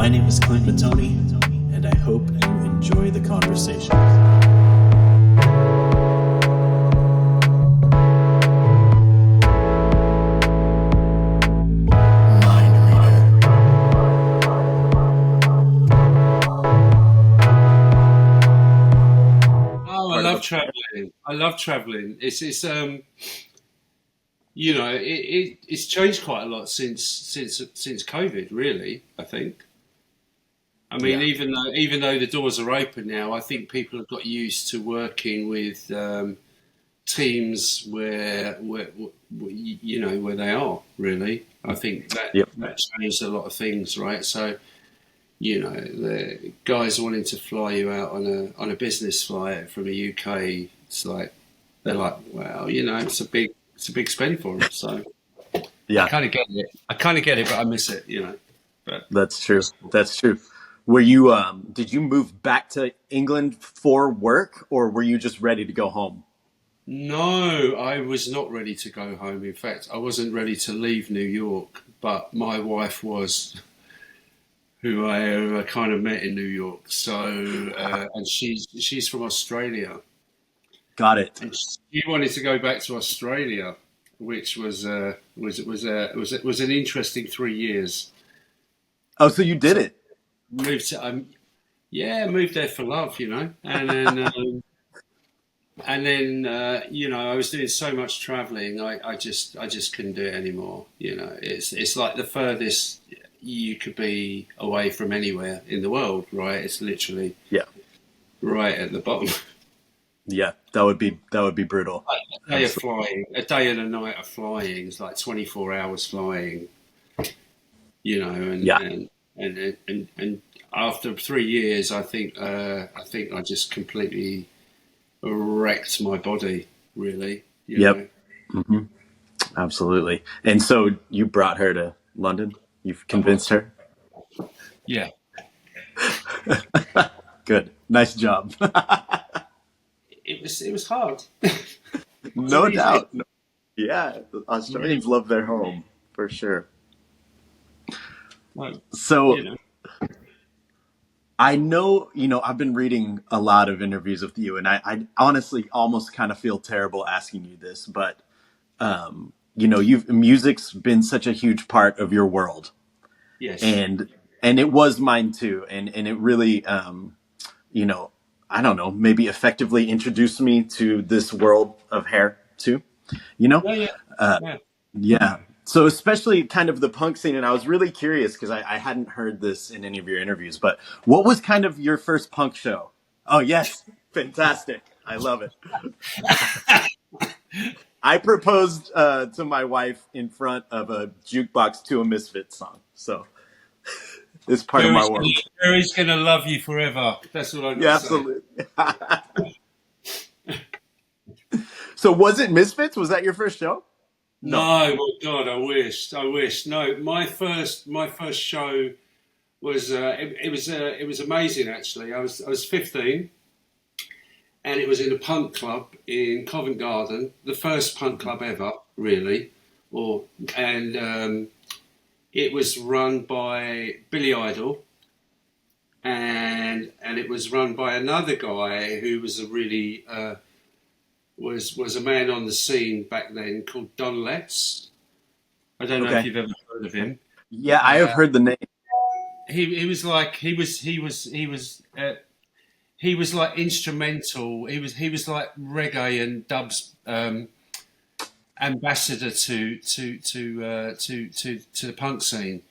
My name is Clint and I hope you enjoy the conversation. Oh, I love traveling. It's changed quite a lot since COVID, really, I think. I mean, Yeah. even though the doors are open now, I think people have got used to working with teams where they are, really. I think Yep. that changed a lot of things, right? So, the guys wanting to fly you out on a business flight from the UK, they're like, well, it's a big spend for them. So I Yeah, kind of get it. But I miss it, But that's true. That's true. Were you did you move back to England for work, or were you just ready to go home? no, I was not ready to go home. In fact, I wasn't ready to leave New York, but my wife was, who I kind of met in New York. So, and she's from Australia, Got it. and she wanted to go back to Australia, which was an interesting 3 years. Oh, so you did So it. moved to yeah, moved there for love, and then I was doing so much traveling, I just couldn't do it anymore. It's like the furthest you could be away from anywhere in the world, right? It's literally Yeah. right at the bottom. Yeah, that would be brutal. Absolutely. A day and a night of flying is like 24 hours flying, and Yeah. and after 3 years, I think I just completely wrecked my body, really. Yep. hmm Absolutely. And so you brought her to London? You've Uh-huh. convinced her? Yeah, Good. Nice job. it was hard. It wasn't No easy. doubt. Yeah, the Australians love their home for sure. Like, you So know, I know, I've been reading a lot of interviews with you, and I honestly almost kind of feel terrible asking you this, but you've music's been such a huge part of your world, yes. and it was mine too, and it really, you know, I don't know, maybe effectively introduced me to this world of hair too. You know, Yeah, yeah, uh, yeah. yeah. So especially kind of the punk scene, and I was really curious because I hadn't heard this in any of your interviews. But what was kind of your first punk show? Oh yes, fantastic! I love it. I proposed to my wife in front of a jukebox to a Misfits song, so it's part of my world. Barry's gonna love you forever. That's all I got to Yeah, say. absolutely. So was it Misfits? Was that your first show? No. No, my God, I wish. No, my first show was it was amazing actually. I was 15, and it was in a punk club in Covent Garden, the first punk club ever, really. Or and It was run by Billy Idol, and it was run by another guy who was a really was a man on the scene back then called Don Letts. I don't know if Okay. you've ever heard of him. Yeah, I have Uh, heard the name. he was like he was like instrumental. He was like reggae and dubs ambassador to the punk scene,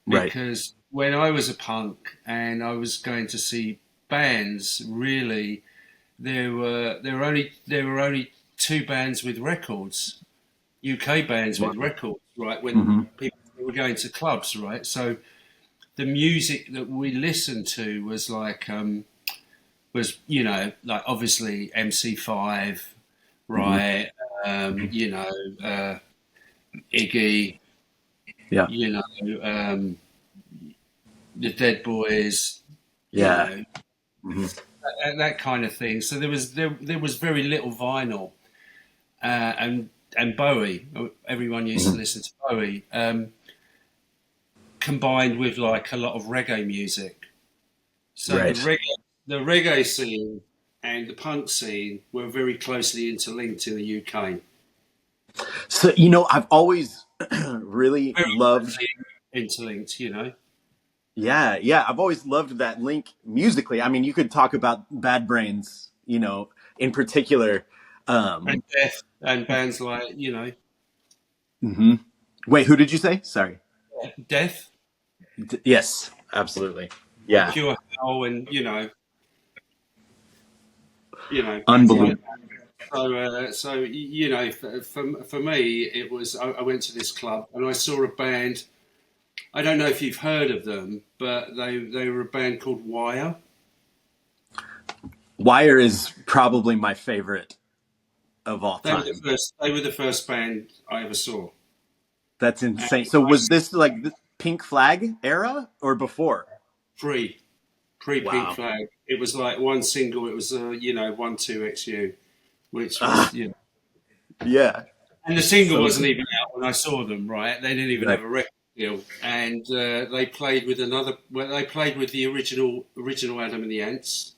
Right. because when I was a punk and I was going to see bands, really there were only two bands with records, UK bands with Wow. records, right? When hmm people were going to clubs, right? So the music that we listened to was like obviously MC5, hmm right? Iggy, Yeah. you know, the Dead Boys, you Yeah. know, hmm that kind of thing. So there was very little vinyl, and Bowie. Everyone used to hmm listen to Bowie. combined with like a lot of reggae music. So Right. the reggae scene and the punk scene were very closely interlinked in the UK. So, I've always really Very loved, closely interlinked, you know. yeah, yeah, I've always loved that link musically. I mean, you could talk about Bad Brains, in particular. And Um, Death and bands like, you know, mhm. Wait, who did you say? Sorry. Death Yes, absolutely. and Yeah, Pure Hell and, bands like unbelievable. that. So you know, for me, it was I went to this club and I saw a band. I don't know if you've heard of them, but they were a band called Wire. Wire is probably my favorite of all They were the time. first. They were the first band I ever saw. That's And insane. So was this like the Pink Flag era or before? pre pre Pink Wow. Flag. It was like one single. It was 1-2-XU, which was Ah, and yeah. the single So wasn't even out when I saw them. Right, they didn't even right. have a record deal, and they played with another. Well, they played with the original Adam and the Ants,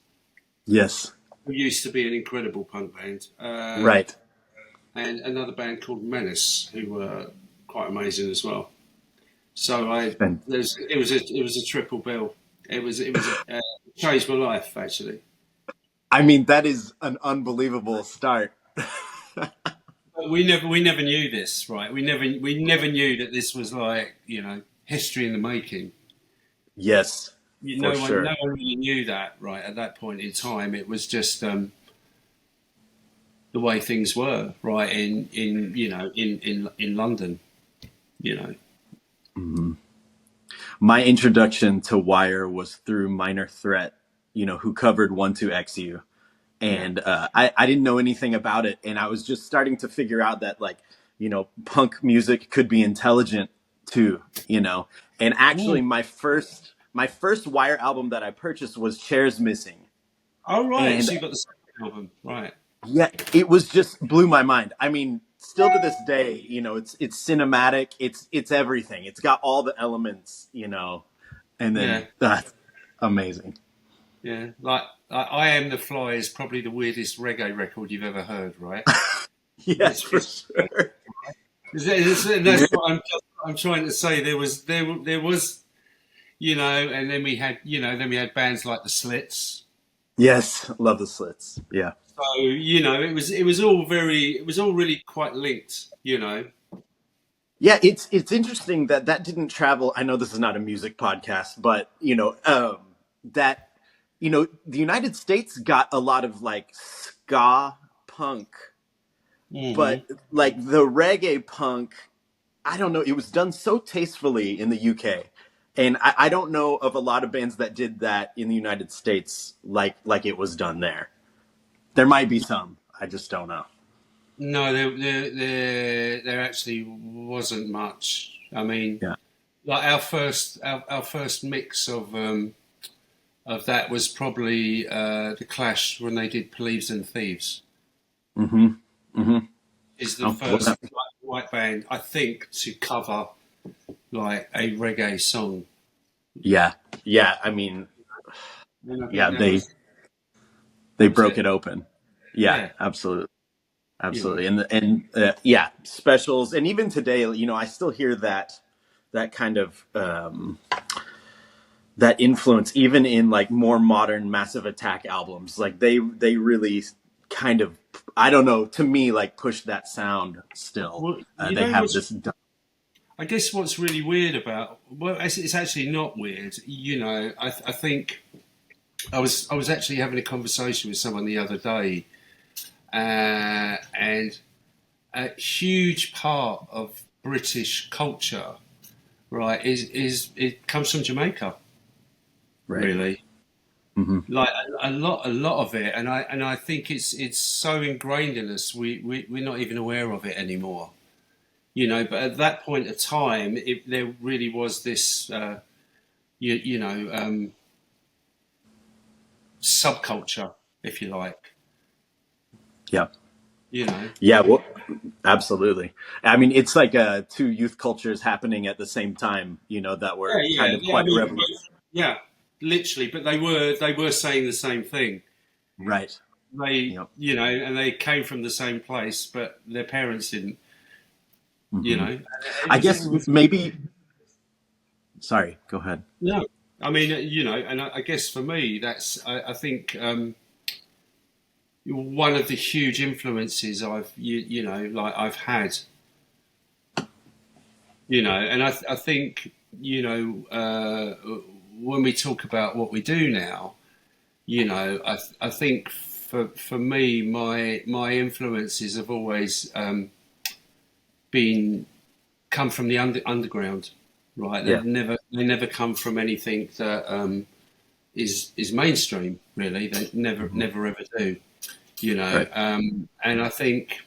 Yes. who used to be an incredible punk band, Right. and another band called Menace, who were quite amazing as well. So And it was a triple bill. It changed my life actually. I mean, that is an unbelievable start. But we never knew this, right? We never knew that this was like history in the making. Yes, for No sure. one really knew that, right? At that point in time, it was just the way things were, right? In London, you know. Mhm. My introduction to Wire was through Minor Threat, who covered 1-2-XU. Yeah. And I didn't know anything about it. And I was just starting to figure out that, like, punk music could be intelligent too. And actually, Mm. my first Wire album that I purchased was Chairs Missing. Oh, right. And So you got the second album, right? yeah, it was just blew my mind. I mean, still to this day, it's cinematic. It's everything. It's got all the elements. And then Yeah, that's amazing. yeah. Like I Am the Fly is probably the weirdest reggae record you've ever heard, right? Yes, It's, for it's, sure. that's what I'm trying to say. There was and then we had bands like the Slits. Yes, love the Slits. Yeah. So it was all really quite linked. Yeah, it's interesting that didn't travel. I know this is not a music podcast, but that the United States got a lot of like ska punk, Hmm. but like the reggae punk, I don't know. It was done so tastefully in the UK, and I don't know of a lot of bands that did that in the United States like it was done there. There might be some. I just don't know. No, there actually wasn't much. I mean, Yeah. like our first mix of that was probably the Clash when they did Police and Thieves. Mm-hmm. Mm-hmm. Is the Oh, well, first white band I think to cover like a reggae song. yeah. Yeah. I mean, And I think yeah. They that was broke it it. open. Yeah. Yeah, Absolutely. you know. Absolutely. And yeah, specials, and even today, I still hear that kind of that influence even in like more modern Massive Attack albums. Like they really kind of, I don't know, to me, like push that sound still. Well, They have this. I guess what's really weird about it's actually not weird. I think I was actually having a conversation with someone the other day, and a huge part of British culture, right, is it comes from Jamaica, Right. really. Hmm. Like a lot of it, and I think it's so ingrained in us. We're not even aware of it anymore. But at that point of time, there really was this, you, you know, um, subculture, if you like. Yeah. You know. Yeah, well, absolutely. I mean, it's like two youth cultures happening at the same time, that Yeah, were kind yeah, of yeah. I quite mean, revolutionary. yeah, literally. But they were saying the same thing. Right. They, Yep. and they came from the same place, but their parents didn't. You Hmm. know, it I was, guess maybe, sorry, go ahead. no. I mean, and I guess for me, I think one of the huge influences like I've had, and I think when we talk about what we do now, I think for me, my influences have always been come from the underground, right? Yeah. They never come from anything that is mainstream. Really, they never Hmm. never ever do. Right. And I think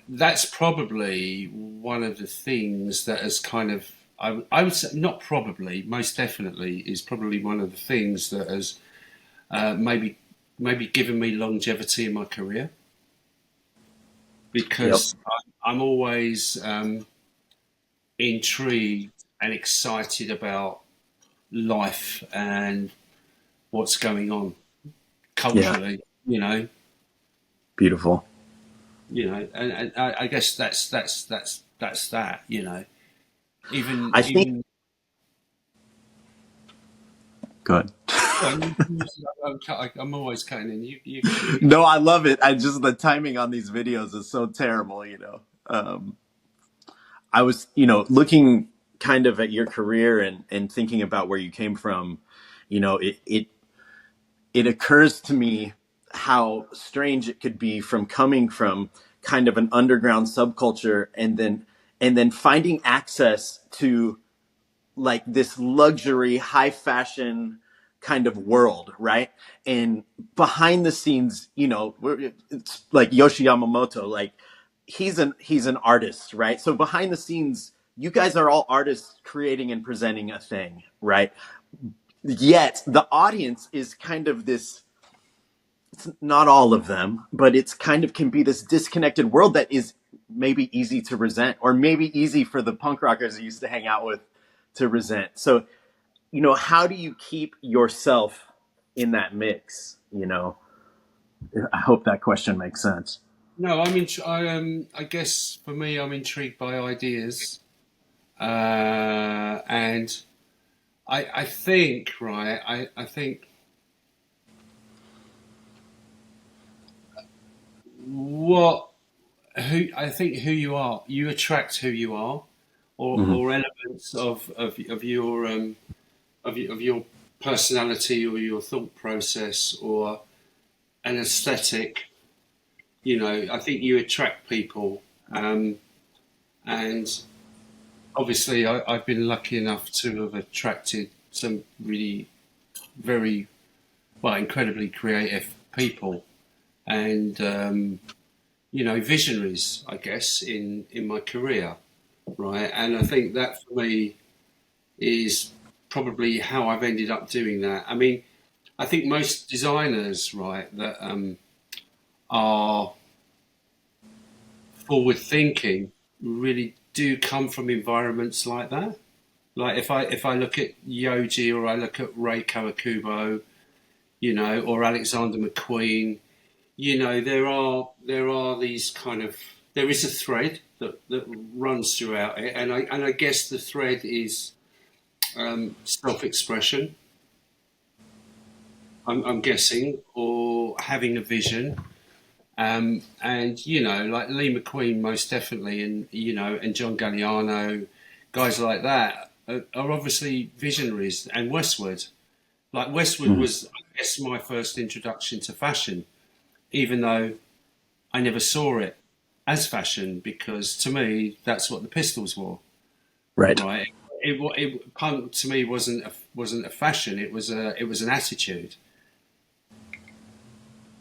that's probably one of the things that has kind of I would say not probably, most definitely is probably one of the things that has maybe given me longevity in my career Yep. because I'm always intrigued and excited about life and what's going on Yeah. culturally, Beautiful. and I guess that's that, even I think, even. go ahead. Well, I'm always cutting in. You go. No, I love it. The timing on these videos is so terrible. I was, looking kind of at your career and thinking about where you came from. It occurs to me how strange it could be from coming from kind of an underground subculture and then finding access to like this luxury high fashion kind of world, right? And behind the scenes, it's like Yoshi Yamamoto, like he's an artist, right? So behind the scenes, you guys are all artists creating and presenting a thing, right? Yet the audience is kind of this, it's not all of them, but it's kind of can be this disconnected world that is maybe easy to resent, or maybe easy for the punk rockers you used to hang out with to resent. So, how do you keep yourself in that mix? I hope that question makes sense. No, I guess for me, I'm intrigued by ideas, and I think right. I think what who you are, you attract who you are, Hmm. or elements of your personality or your thought process or an aesthetic. I think you attract people, and obviously I've been lucky enough to have attracted some really very well incredibly creative people and visionaries, I guess, in my career, right? And I think that for me is probably how I've ended up doing that. I mean, I think most designers, right, that are forward thinking really do come from environments like that. Like if I look at Yoji or I look at Ray Kawakubo, or Alexander McQueen, there are these kind of there is a thread that runs throughout it, and I guess the thread is self-expression. I'm guessing, or having a vision, and like Lee McQueen most definitely, and John Galliano, guys like that are obviously visionaries, and Westwood. Like Westwood Hmm. was, I guess, my first introduction to fashion, even though I never saw it as fashion because to me that's what the Pistols wore, Right. right? Punk to me wasn't a fashion. It was an attitude,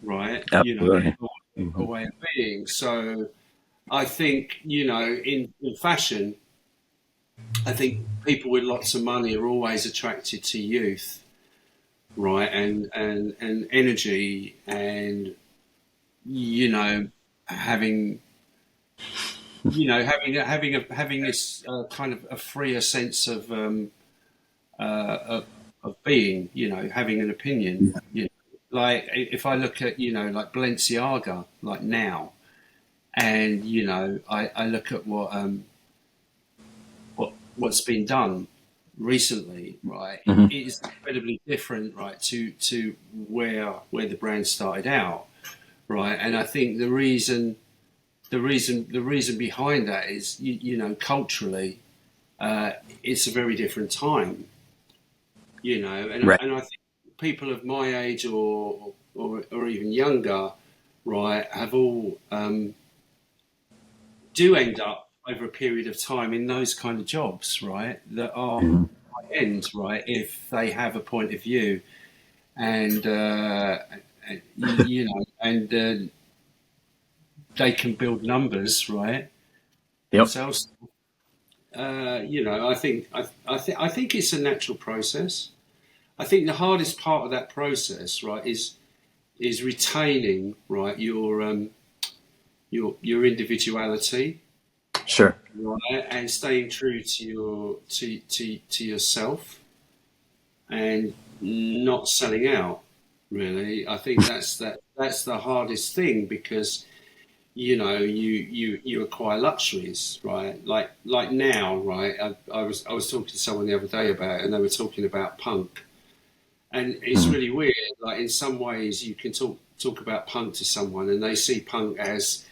right? Absolutely. A Hmm. way of being. So I think in fashion, I think people with lots of money are always attracted to youth, right? And energy and you know, having having this kind of a freer sense of being, having an opinion. Yeah. Like if I look at like Balenciaga, like now, and I look at what's been done recently, right? It Hmm. is incredibly different, right, to where the brand started out, right? And I think the reason behind that is culturally, it's a very different time, Right. and I think people of my age or even younger, right, have all do end up over a period of time in those kind of jobs, right, that are Hmm. high end, right, if they have a point of view and and they can build numbers, right, Yep. themselves. I think it's a natural process. I think the hardest part of that process, right, is retaining, right, your individuality, Sure. right, and staying true to yourself and not selling out. Really, I think that's the hardest thing because you acquire luxuries, right? Like now, right? I was talking to someone the other day about it, and they were talking about punk, and it's Hmm. really weird. Like in some ways, you can talk about punk to someone, and they see punk as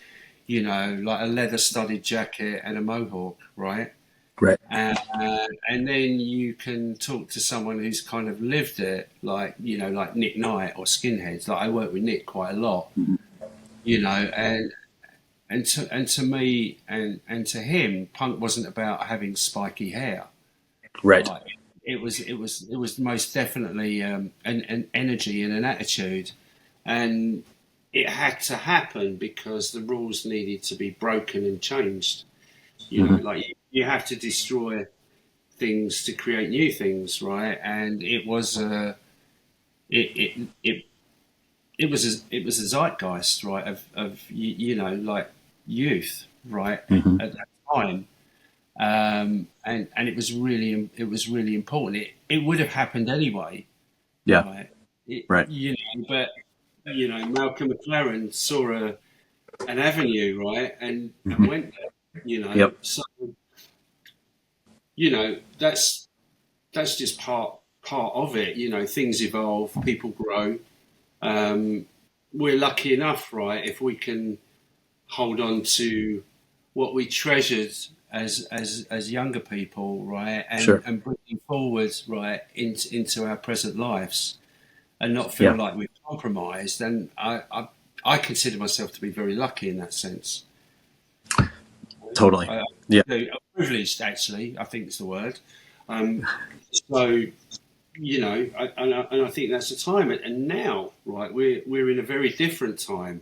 like a leather-studded jacket and a mohawk, right? Right. And then you can talk to someone who's kind of lived it, like like Nick Knight or Skinheads. Like I work with Nick quite a lot, Hmm. and to me and to him, punk wasn't about having spiky hair. Right. Right? It was most definitely an energy and an attitude, and it had to happen because the rules needed to be broken and changed. Hmm. Like you have to destroy things to create new things, right? And it it it was a zeitgeist, right, of like youth, right, Hmm. at that time, and it was really important. It would have happened anyway, Yeah. right? Right. But Malcolm McLaren saw an avenue, right, and Hmm. went there, Yep. so that's just part of it. Things evolve, people grow. Um, we're lucky enough, right, if we can hold on to what we treasured as younger people, right, and Sure. and bringing forward, right, into our present lives, and not feel Yeah. like we've compromised. And I consider myself to be very lucky in that sense. Totally. I, Yeah. privileged, actually, I think is the word. Um, so and I think that's the time. And now, right, we're in a very different time,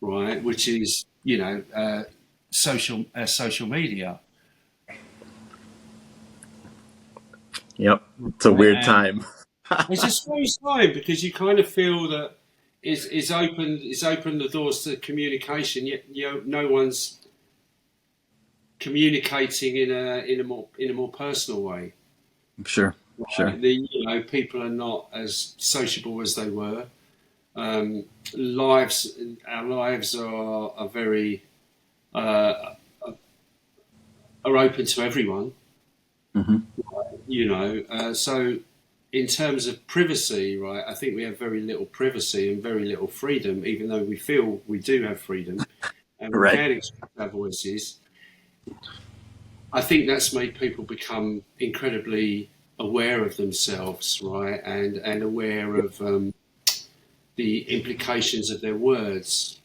right, which is social media, Yep. It's a right? weird And time. it's a strange time because you kind of feel that it's opened the doors to communication, yet no one's communicating in a more personal way. Sure. Sure. Right? People are not as sociable as they were. Um, our lives are very uh, are open to everyone. Hmm. So in terms of privacy, right, I think we have very little privacy and very little freedom, even though we feel we do have freedom and we Right. can express our voices. I think that's made people become incredibly aware of themselves, right, and aware of the implications of their words,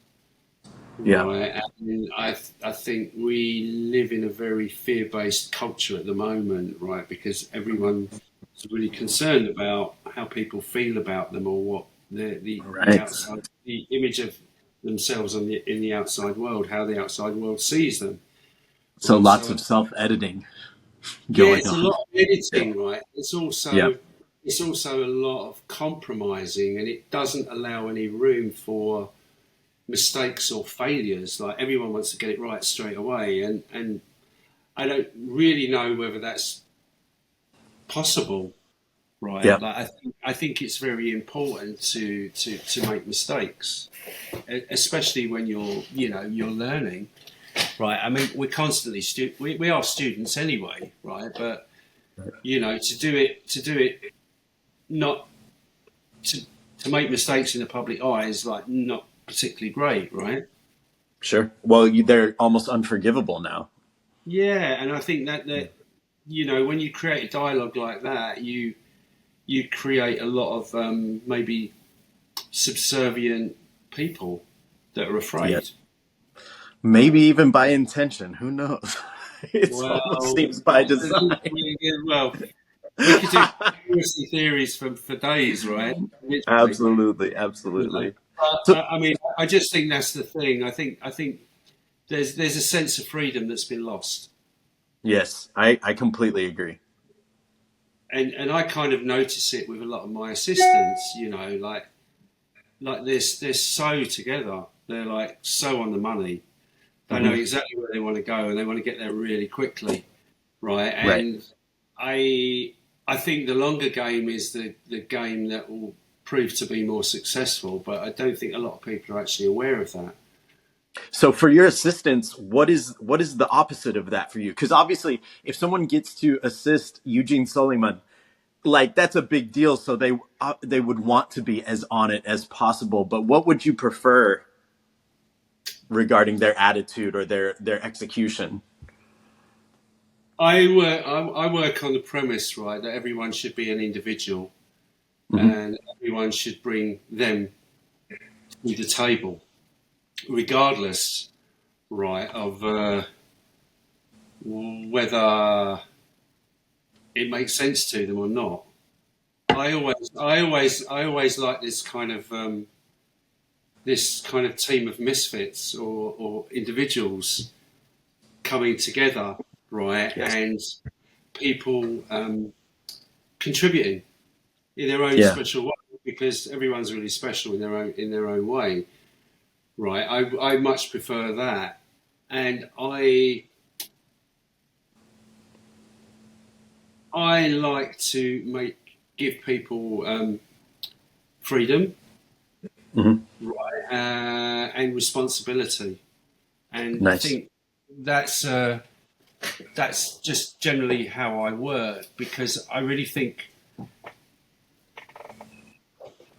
Yeah. right. And I think we live in a very fear-based culture at the moment, right, because everyone is really concerned about how people feel about them or what the Right. outside the image of themselves in the outside world, how the outside world sees them. So Right. lots So of self-editing yeah, going it's a on. lot of Yeah. editing, right? It's Yeah. also a lot of compromising, and it doesn't allow any room for mistakes or failures. Like everyone wants to get it right straight away, and I don't really know whether that's possible. Right, Yeah. like I think it's very important to make mistakes, especially when you're learning. Right, I mean we're constantly we are students anyway, right? But to do it not to to make mistakes in the public eye is like not particularly great, right? Sure. Well, they're almost unforgivable now. Yeah, and I think that when you create a dialogue like that, you create a lot of maybe subservient people that are Yeah. afraid. Maybe even by intention. Who knows? It almost Well, seems by design. well, we could do conspiracy theories for days, right? Literally, Absolutely. you know. Absolutely. But, So, I mean, I just think that's the thing. I think there's a sense of freedom that's been lost, yes, I completely agree. and I kind of notice it with a lot of my assistants. Like they're so together. They're like so on the money. They know Hmm. exactly where they want to go, and they want to get there really quickly, right? Right. And I think the longer game is the game that will prove to be more successful. But I don't think a lot of people are actually aware of that. So for your assistants, what is the opposite of that for you? Because obviously, if someone gets to assist Eugene Souleiman, like that's a big deal. So they would want to be as on it as possible. But what would you prefer regarding their attitude or their execution? I work on the premise, right, that everyone should be an individual Hmm. and everyone should bring them to the table, regardless, right, of whether it makes sense to them or not. I always like this kind of team of misfits or individuals coming together, right, Yes. and people contributing in their own Yeah. special way because everyone's really special in their own way, right? I much prefer that, and I like to give people freedom, Hmm. right, and responsibility, and I Nice. think that's that's just generally how I work because I really think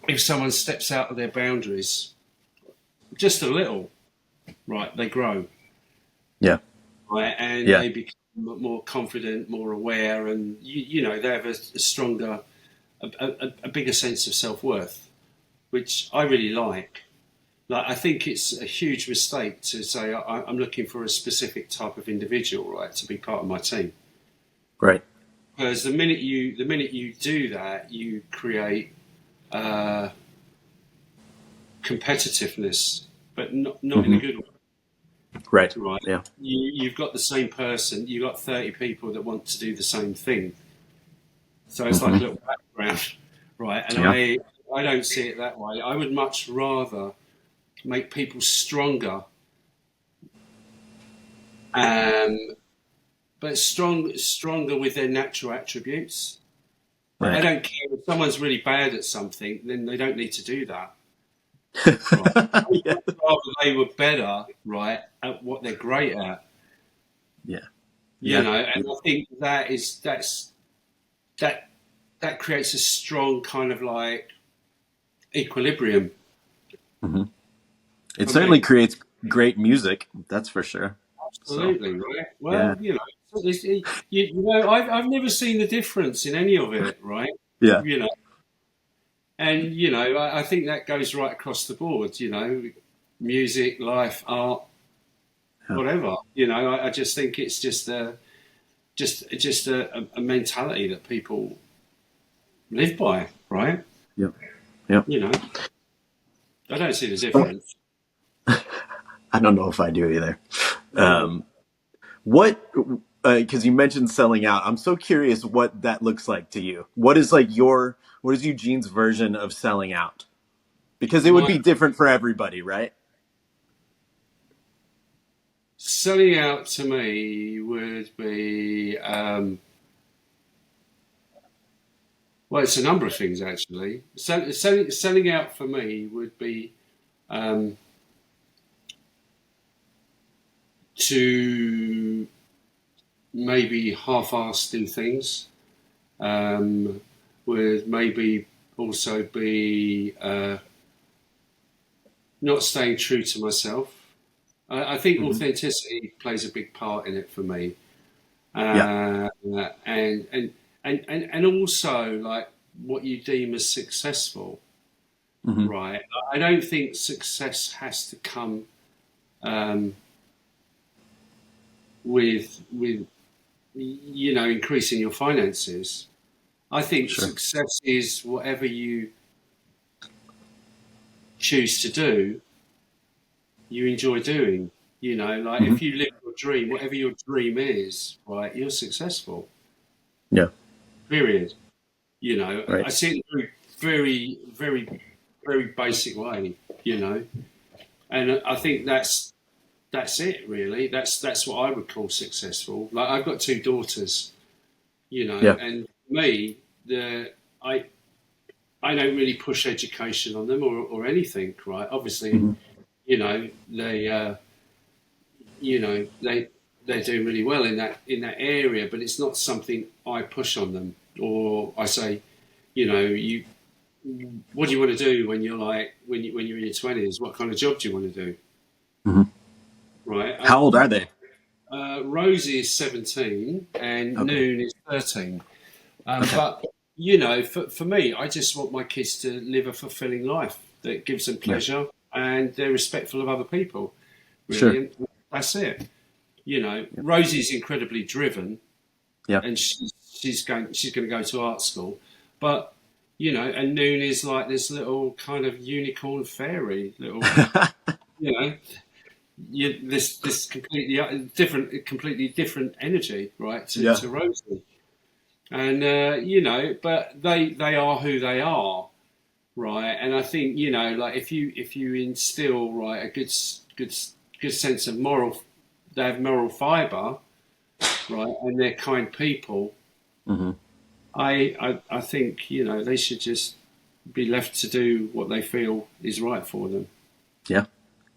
if someone steps out of their boundaries just a little, right, they grow, Yeah. right, and Yeah. they become more confident, more aware, and they have a stronger, a bigger sense of self worth, which I really like. Like I think it's a huge mistake to say I'm looking for a specific type of individual, right, to be part of my team. Right. Because the minute you do that, you create uh, competitiveness, but not in a Hmm. good way. Right. Right. Yeah. You've got the same person, you've got 30 people that want to do the same thing. So it's like a Hmm. little background, right? And Yeah. I don't see it that way. I would much rather make people stronger, um, but stronger with their natural attributes. Like I Right. don't care if someone's really bad at something, then they don't need to do that. Right. I would Yeah. much rather they were better, right, at what they're great at. Yeah. You Yeah. know, and I think that that creates a strong kind of like equilibrium Hmm. It for certainly me. creates great music. That's for sure. So Absolutely, right? yeah. Well, I've never seen the difference in any of it, right? Yeah. You know, and I think that goes right across the board. Music, life, art, Yeah. whatever. I just think it's just a mentality that people live by, right? Yeah. Yeah. You know, I don't see the So difference. I don't know if I do either. No. Um, what? Because you mentioned selling out. I'm so curious what that looks like to you. What is Eugene's version of selling out? Because it would My be different for everybody, right? selling out to me would be, well, it's a number of things actually. Selling out for me would be to maybe half-ass do things. Would maybe also be not staying true to myself. I think Mm-hmm. authenticity plays a big part in it for me, Yeah. and also like what you deem as successful, Mm-hmm. right? I don't think success has to come um, with increasing your finances. I think Sure. success is whatever you choose to do, you enjoy doing. Like Mm-hmm. if you live your dream, whatever your dream is, right, you're successful. Yeah. Period. Right. I see it in a very, very, very basic way. And I think that's it really. That's what I would call successful. Like I've got two daughters, Yeah. and for me, the I don't really push education on them or anything, right? Obviously, Mm-hmm. they they're doing really well in that area, but it's not something I push on them or I say, you what do you want to do when you're like when you're in your 20s? What kind of job do you want to do? Mm-hmm. Right? How old are they? Rosie is 17 and Okay. Noon is 13. Okay. But for me, I just want my kids to live a fulfilling life that gives them Yeah. pleasure and they're respectful of other people. Really, Sure. and that's it. Yeah. Rosie's incredibly driven, Yeah. and she's going to go to art school, but and Noon is like this little kind of unicorn fairy, little you know, this completely different energy, right, Yeah. to Rosie, and but they are who they are, right, and I think like if you instill right a good sense of moral, they have moral fibre, right, and they're kind people. Mm-hmm. I think they should just be left to do what they feel is right for them. Yeah.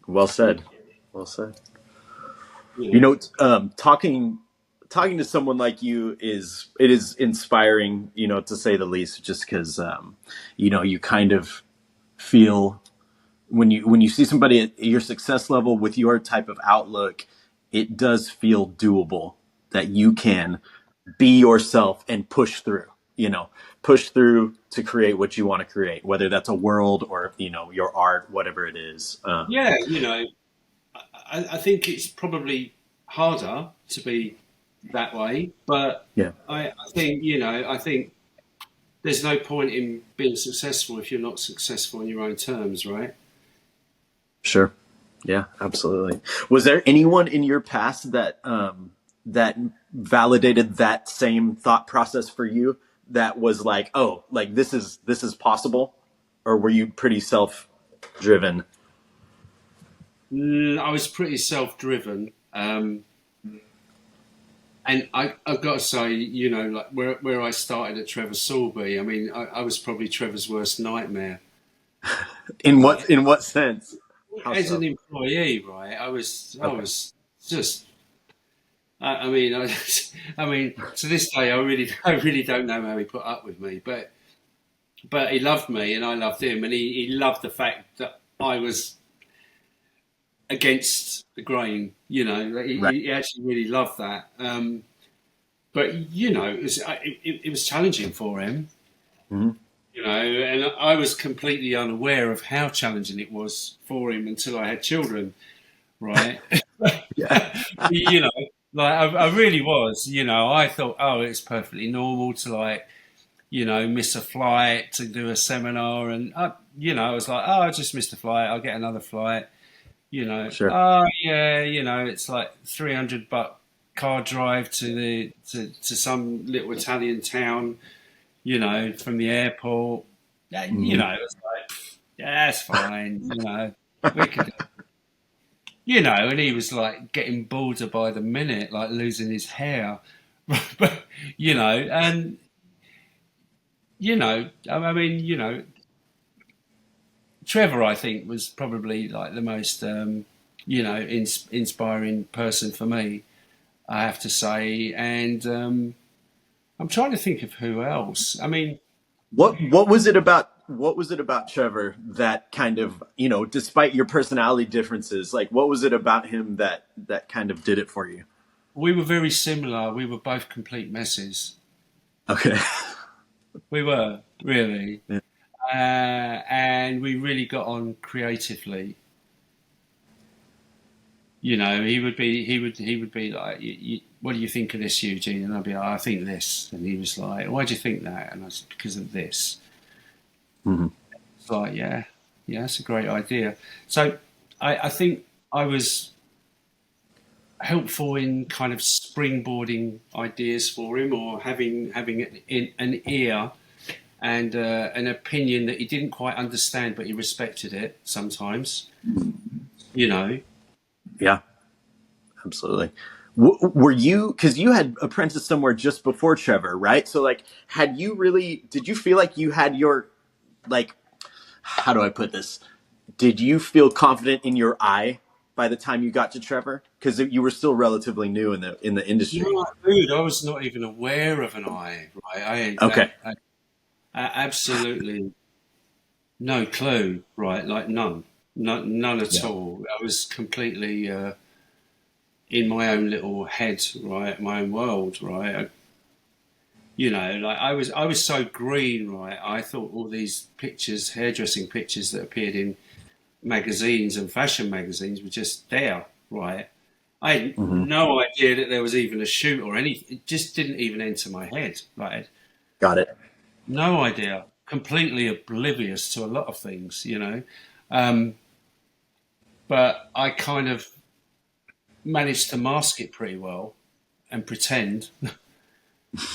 Well said. Well said. You You know, know, talking to someone like you is inspiring. To say the least. Just because you kind of feel when you see somebody at your success level with your type of outlook, it does feel doable that you can be yourself and push through to create what you want to create, whether that's a world or your art, whatever it is. yeah, I think it's probably harder to be that way, but Yeah. I think there's no point in being successful if you're not successful on your own terms, right? Sure. Yeah, absolutely. Was there anyone in your past that validated that same thought process for you? That was like, oh, like this is possible, or were you pretty self-driven? I was pretty self-driven, and I've got to say, like where I started at Trevor Sorbie, I mean, I was probably Trevor's worst nightmare, In what right? in what sense? How As an so? employee, right? I Okay. was just. I mean, I mean, to this day, I really don't know how he put up with me, but he loved me and I loved him, and he loved the fact that I was against the grain. Right. He actually really loved that. But it was challenging for him. Hmm. And I was completely unaware of how challenging it was for him until I had children, right? Yeah. you know, like I really was. I thought, oh, it's perfectly normal to like, miss a flight to do a seminar, and I was like, oh, I just missed a flight. I'll get another flight. Sure. Oh yeah, it's like $300 car drive to some little Italian town, from the airport. Hmm. It was like, yeah, that's fine. We could. you know, and he was like getting bolder by the minute, like losing his hair. But, you know, and, you know, I mean, you know, Trevor, I think, was probably like the most, you know, inspiring person for me, I have to say. And I'm trying to think of who else. I mean, What was it about? What was it about Trevor that kind of, you know, despite your personality differences, like what was it about him that kind of did it for you? we were very similar. We were both complete messes. Okay. We were, really. Yeah. And we really got on creatively. You know, he would be like, "What do you think of this, Eugene?" And I'd be like, "I think this," and he was like, "Why do you think that?" And I said, "Because of this." Hmm. It's like, yeah, yeah, that's a great idea. So I think I was helpful in kind of springboarding ideas for him, or having an ear and an opinion that he didn't quite understand, but he respected it sometimes. You know, Yeah, absolutely. Were you, because you had apprenticed somewhere just before Trevor, right? So like, had you really? Did you feel like you had your, like, how do I put this? Did you feel confident in your eye by the time you got to Trevor? Because you were still relatively new in the industry. no, dude, I was not even aware of an eye. Right, Okay. I absolutely no clue. Right, like none, none at Yeah. all. I was completely in my own little head, right, my own world, right. You know, like I was so green, right. I thought all these pictures, hairdressing pictures that appeared in magazines and fashion magazines were just there, right. I had Hmm. no idea that there was even a shoot or anything. It just didn't even enter my head. Like, Got it. no idea. Completely oblivious to a lot of things, you know. Um, but I kind of managed to mask it pretty well and pretend,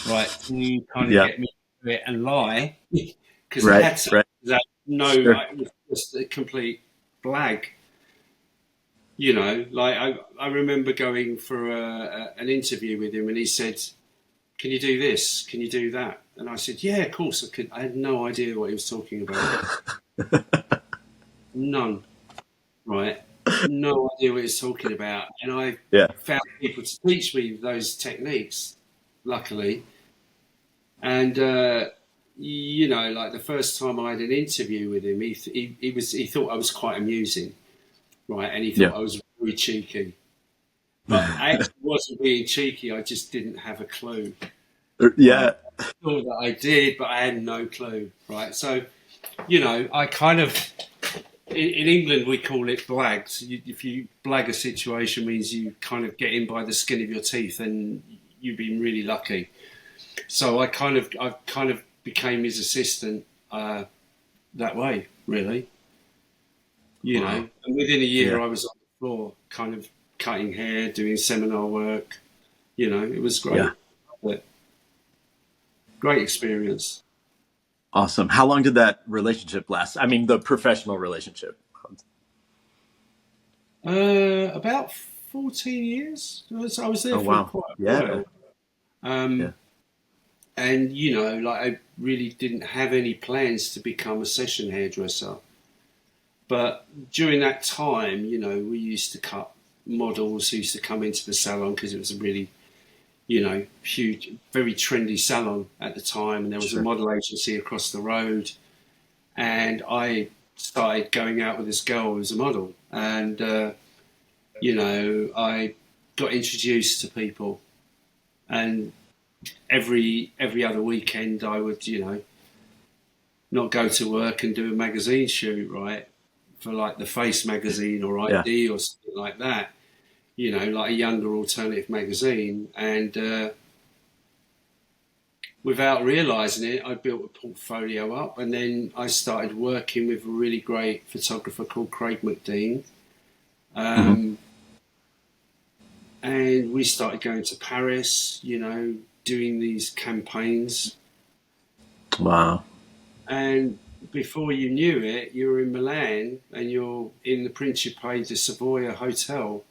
right, to kind of Yeah. get me to it and lie because I Right. had to. Right. 'Cause Sure. it was just a complete blag. You know, like I remember going for an interview with him, and he said, "Can you do this? Can you do that?" And I said, "Yeah, of course I could." I had no idea what he was talking about. None, right? No idea what he was talking about. And I Yeah. found people to teach me those techniques, luckily. And you know, like the first time I had an interview with him, he thought I was quite amusing, right? And he Yeah. thought I was very cheeky. But I actually wasn't being cheeky. I just didn't have a clue, right? Yeah. I thought that I did, but I had no clue, right? So, you know, I kind of in England we call it blags. If you blag a situation, means you kind of get in by the skin of your teeth, and you've been really lucky. So I kind of became his assistant that way, really. You Wow. know, and within a year Yeah. I was on the floor, kind of cutting hair, doing seminar work. You know, it was Yeah. great, but great experience. Awesome. How long did that relationship last? I mean, the professional relationship. About 14 years. I was there Oh, for wow. quite a Yeah. while. Um, Yeah. and, you know, like I really didn't have any plans to become a session hairdresser. But during that time, you know, we used to cut models who used to come into the salon because it was a really, you know, huge, very trendy salon at the time. And there was a Sure. model agency across the road. And I started going out with this girl who was a model. And, you know, I got introduced to people. And every other weekend, I would, you know, not go to work and do a magazine shoot, right? For like the Face magazine or Yeah. ID or something like that, you know, like a younger alternative magazine. And without realizing it, I built a portfolio up, and then I started working with a really great photographer called Craig McDean. Hmm. Um, and we started going to Paris, you know, doing these campaigns. Wow. And before you knew it, you were in Milan and you're in the Principe de Savoia hotel,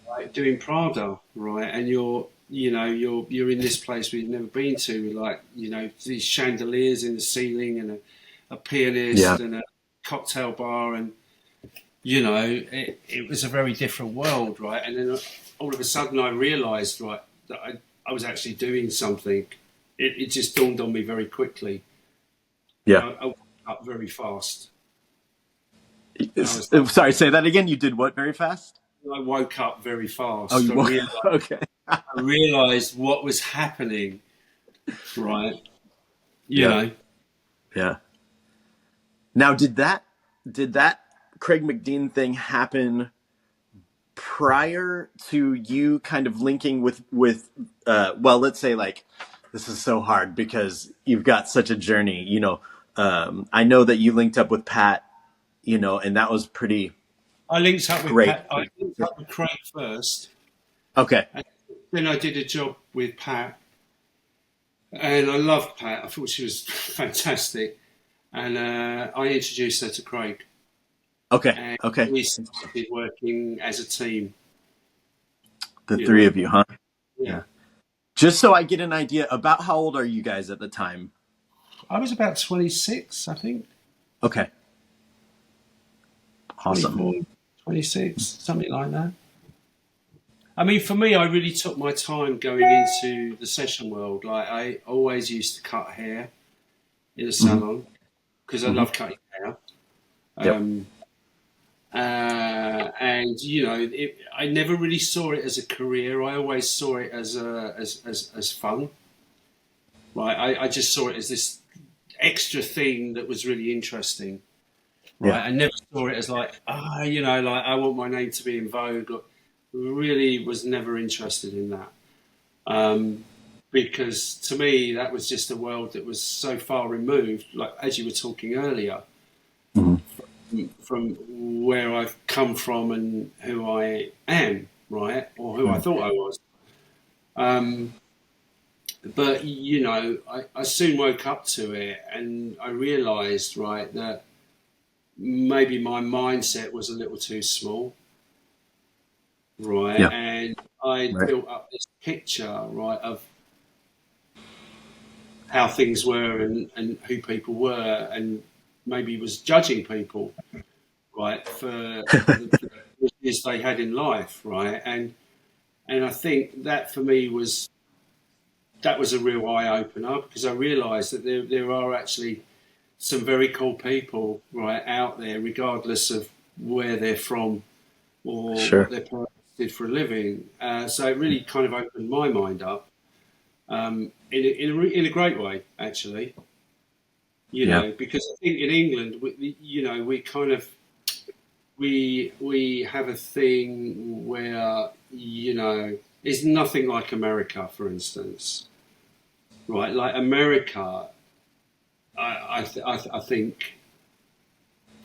right, doing Prada, right, and you're in this place we've never been to, like, these chandeliers in the ceiling and a Yeah. pianist and a cocktail bar, and it was a very different world, right? And then all of a sudden I realised, right, that I was actually doing something. It just dawned on me very quickly. Yeah. I woke up very fast. And Sorry, say that again. You did what very fast? I woke up very Oh, fast. you okay. I realised what was happening, right? You Yeah. know, Yeah. Now, did that Craig McDean thing happen prior to you kind of linking with well, let's say, like, this is so hard because you've got such a journey, I know that you linked up with Pat, and that was pretty I linked up with great. Pat. I linked up with Craig first, Okay. and then I did a job with Pat, and I loved Pat. I thought she was fantastic, and I introduced her to Craig, Okay. and Okay. we started working as a team. The You three know, of you, huh? yeah. Yeah. Just so I get an idea, about how old are you guys at the time? I was about 26, I think, Okay. Awesome. 24, 26, something like that. I mean, for me, I really took my time going into the session world. Like, I always used to cut hair in a Mm-hmm. salon because I Mm-hmm. love cutting hair. Yep. Um, and I never really saw it as a career. I always saw it as fun. Right, I just saw it as this extra thing that was really interesting. Right, Yeah. I never saw it as like, like I want my name to be in Vogue. Really was never interested in that. Because to me, that was just a world that was so far removed, like as you were talking earlier, Mm-hmm. from where I've come from and who I am, right, or who I thought I was. But I soon woke up to it, and I realised, right, that maybe my mindset was a little too small, right, Yeah. and I Right. built up this picture, right, of how things were and who people were, and maybe was judging people, right, for the issues they had in life, right, and I think that for me was a real eye opener, because I realised that there are actually some very cool people, right, out there, regardless of where they're from or what Sure. their parents did for a living. So it really kind of opened my mind up, in a great way, actually. Yeah. Because I think in England, we kind of we have a thing where it's nothing like America, for instance, right? Like America, I think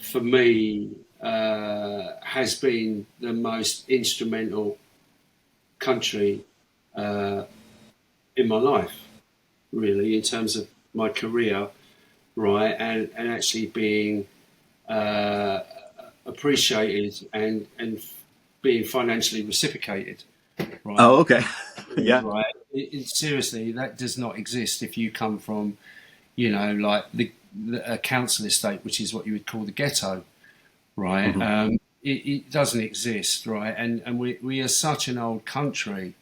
for me has been the most instrumental country in my life, really, in terms of my career, right, and actually being appreciated and being financially reciprocated, right? Oh, okay. Yeah. Right. Seriously, that does not exist if you come from, like a council estate, which is what you would call the ghetto, right? Mm-hmm. It doesn't exist, right? And we are such an old country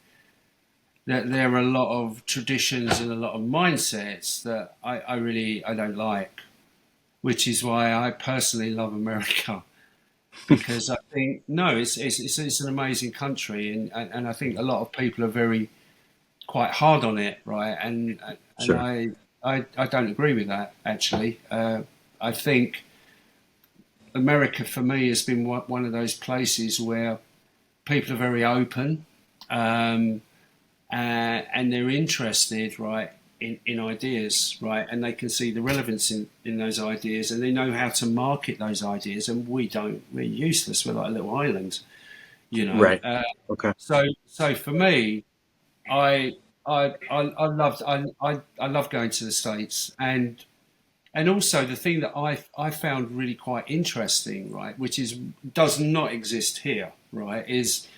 that there are a lot of traditions and a lot of mindsets that I don't like, which is why I personally love America. Because I think no, it's an amazing country, and I think a lot of people are very quite hard on it, right? And Sure. I don't agree with that, actually. I think America for me has been one of those places where people are very open, and they're interested, right, in ideas, right, and they can see the relevance in those ideas, and they know how to market those ideas, and we don't. We're useless. We're like a little island, you know. Right. Okay. So for me, I I loved I love going to the States, and and also the thing that I found really quite interesting, right, which is does not exist here, right, is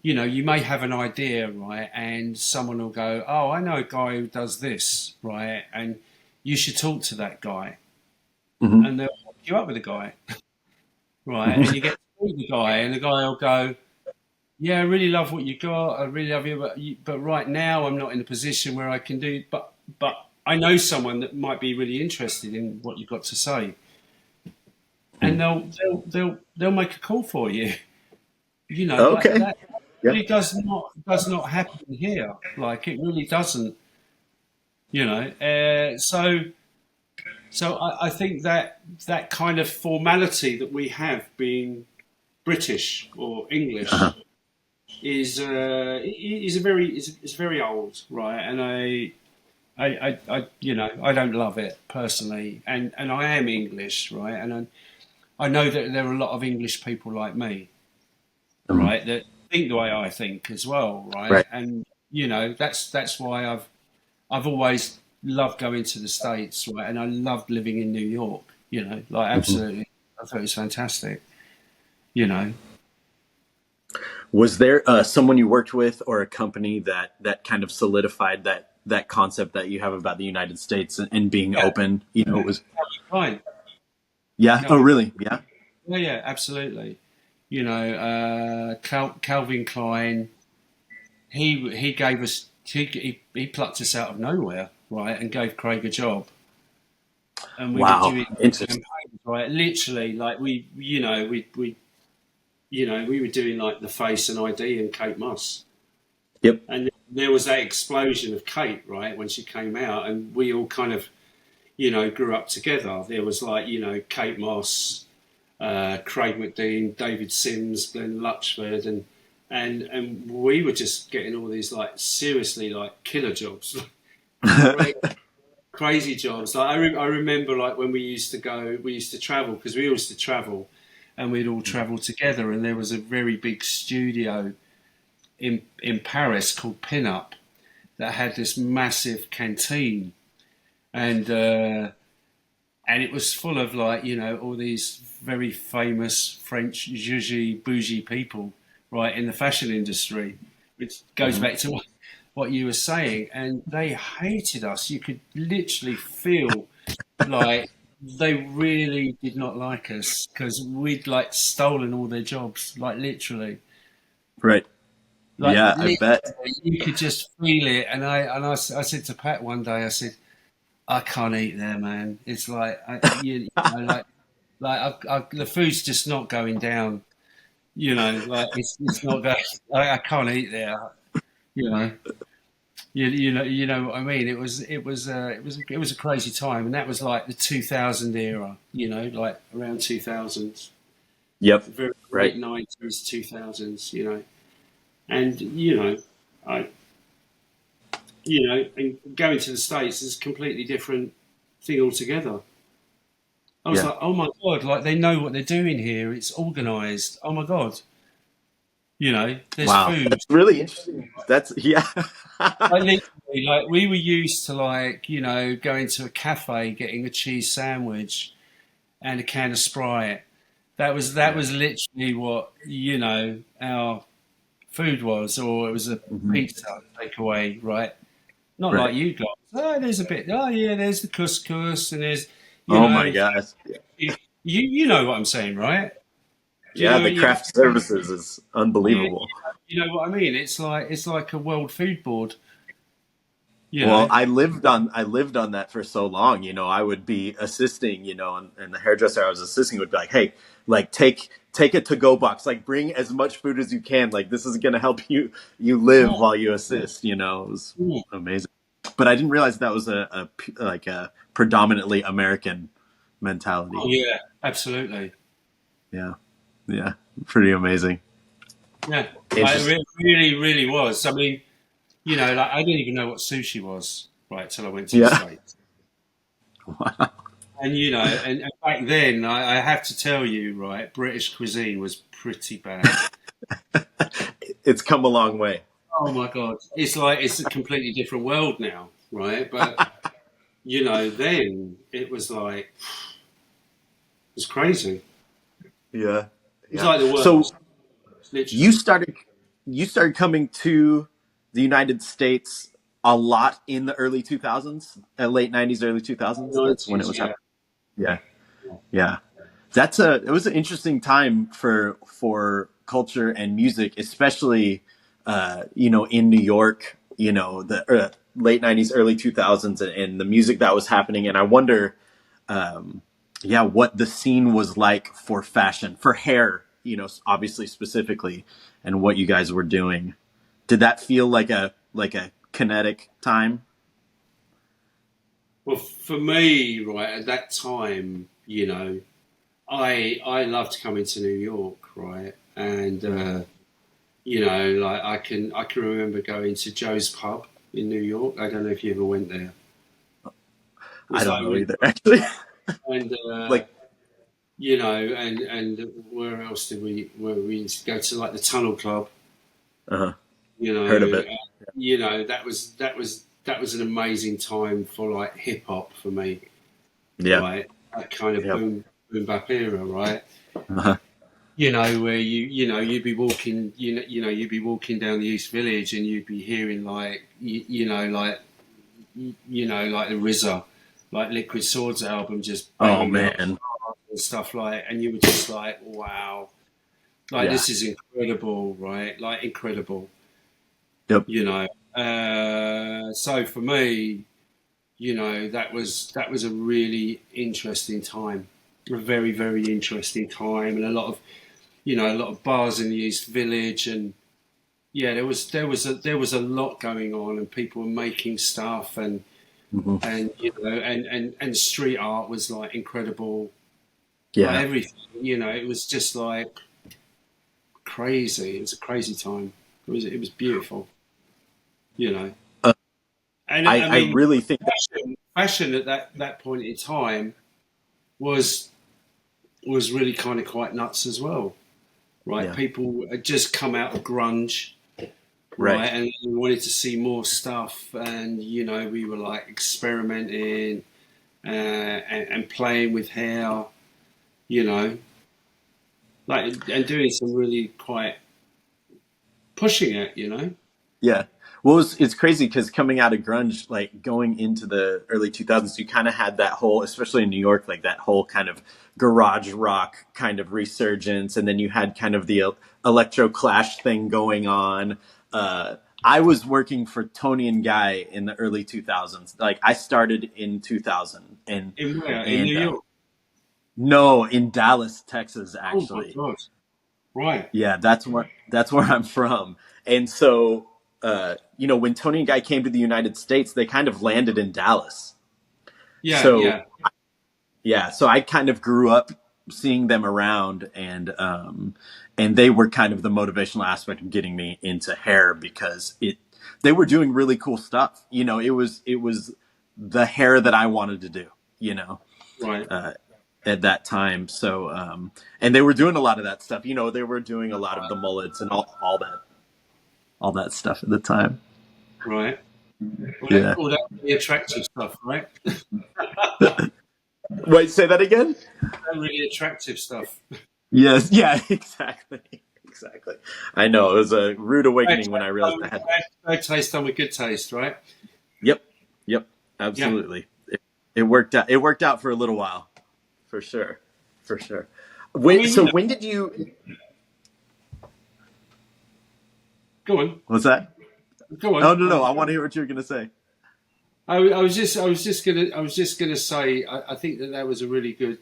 you may have an idea, right, and someone will go, "Oh, I know a guy who does this," right, and you should talk to that guy, Hmm. and they'll hook you up with a guy, right, and you get to meet the guy, and the guy will go, "Yeah, I really love what you got. I really love you, but right now I'm not in a position where I can do. But I know someone that might be really interested in what you've got to say, and they'll make a call for you. Like Okay. that Yeah. really does not happen here. Like it really doesn't. So I think that that kind of formality that we have being British or Uh-huh. English is very old, right? And I don't love it personally, and I am English, right? And I know that there are a lot of English people like me, Mhm. right, that think the way I think as well, right? Right. And that's why I've always loved going to the States, right? And I loved living in New York, like Mhm. absolutely. I thought it was fantastic, you know. Was there someone you worked with or a company that kind of solidified that concept that you have about the United States and being Yeah, open? It was fine. yeah. Oh, Calvin, really? Yeah. yeah, yeah, absolutely. Calvin Klein. He gave us he plucked us out of nowhere, right, and gave Craig a job, and we were Wow. doing Interesting. campaigns, right, literally, like we were doing like the Face and ID and Kate Moss, Yep. and there was that explosion of Kate, right, when she came out, and we all kind of grew up together. There was like Kate Moss, Craig McDean, David Sims, Glenn Luchford, and we were just getting all these like seriously like killer jobs, cra- crazy jobs. Like I remember like when we used to travel because we used to travel, and we'd all travel together. And there was a very big studio in Paris called Pinup that had this massive canteen, and and it was full of like all these very famous French zhuzhy bougie people, right, in the fashion industry, which goes Mhm. back to what you were saying, and they hated us. You could literally feel like they really did not like us because we'd like stolen all their jobs, like literally. Right. Like Yeah, I literally, bet. you could just feel it. And I said to Pat one day, I said, I can't eat there, man. It's like the food's just not going down. Like it's not going. I can't eat there. You know, you know what I mean. It was a crazy time, and that was like the 2000 era. Like around 2000s, Yep. very Right. late 90s, 2000s. And I and going to the States is a completely different thing altogether. I was Yeah. like, oh my God, like they know what they're doing here. It's organized. Oh my God. There's Wow. food. That's really interesting. That's yeah. Like literally, like we were used to like, going to a cafe, getting a cheese sandwich and a can of Sprite. That Yeah. was literally what, our food was, or it was a Mhm. pizza takeaway, right? Not Right. like you guys. Oh, there's a bit. Oh, yeah, there's the couscous, and there's, you Oh my know, gosh. you know what I'm saying, right? Do you Yeah, know the what you? craft services is Yeah, unbelievable. you know what I mean. It's like a world food board. You Well, know. I lived on that for so long. I would be assisting, and the hairdresser I was assisting would be like, "Hey, like take a to-go box. Like bring as much food as you can. Like this is gonna help you Yeah, live while you assist." It was yeah. amazing. But I didn't realize that was like a predominantly American Oh, mentality. yeah, absolutely. Yeah, yeah, pretty amazing. Yeah, like Interesting. really, really was. I mean, like I didn't even know what sushi was, right, till I went to the Yeah. States. And and back then, I have to tell you, right, British cuisine was pretty bad. It's come a long way. Oh my God, it's like it's a completely different world now, right? But then it was like, it was crazy. Yeah. It's Yeah. like the So world, you literally. started you started coming to the United States a lot in the early 2000s, late 90s, early 2000s. That's when it 90s, was yeah. happening. Yeah. Yeah. It was an interesting time for culture and music, especially in New York, the late 90s, early 2000s, and the music that was happening. And I wonder what the scene was like for fashion, for hair, obviously specifically, and what you guys were doing. Did that feel like a kinetic time? Well, for me, right, at that time, I loved coming to New York, right? And like I can remember going to Joe's Pub in New York. I don't know if you ever went there. It I was don't like know really, either, actually. and Like, and where else did we? Where we used to go to like the Tunnel Club. uh You heard of know, it. uh, that was an amazing time for like hip hop for me, Yeah, right? That kind of yeah, boom bap era, right? uh-huh. Where you'd be walking, you'd be walking down the East Village and you'd be hearing like, like the RZA, like Liquid Swords album just Oh banging out man, and stuff like, and you were just like, wow, like yeah, this is incredible, right? Like incredible, yep, you know. So for me, that was a really interesting time, a very very interesting time, and a lot of bars in the East Village, and yeah, there was a lot going on, and people were making stuff, and hmm and and street art was like incredible, like yeah. everything, it was just like crazy. It was a crazy time. It was beautiful, you know. Uh, And I I I mean, really think that. fashion at that point in time was was really kind of quite nuts as well, right? Yeah, People had just come out of grunge, right, right. and we wanted to see more stuff, and we were like experimenting and playing with hair, you know, like and doing some really quite pushing it. Yeah. Well, it's crazy because coming out of grunge, like going into the early 2000s, you kind of had that whole, especially in New York, like that whole kind of garage rock kind of resurgence. And then you had kind of the electro clash thing going on. I was working for Tony and Guy in the early 2000s. Like I started in 2000 In where? In New and York? no, in Dallas, Texas, Oh my actually. God! Right? Yeah, that's where I'm from. And so, when Tony and Guy came to the United States, they kind of landed in Dallas. Yeah, So yeah. yeah, so I kind of grew up seeing them around, and they were kind of the motivational aspect of getting me into hair because they were doing really cool stuff. It was the hair that I wanted to do. You know, Right, uh, at that time. So, and they were doing a lot of that stuff. They were doing a lot of the mullets and all that stuff at the time. right. Yeah. All that really attractive stuff, right? Wait, say that again? That really attractive stuff. Yes. Yeah. Exactly. Exactly. I know it was a rude Bad awakening when I taste realized done I with, had. bad taste done with good taste, right? Yep. Yep. Yeah. Absolutely. It worked out. It worked out for a little while, for sure. For sure. I When, mean, so when did you? go on, What's that? go Oh on. no, no. I want to hear what you're gonna say. I was just gonna say. I think that was a really good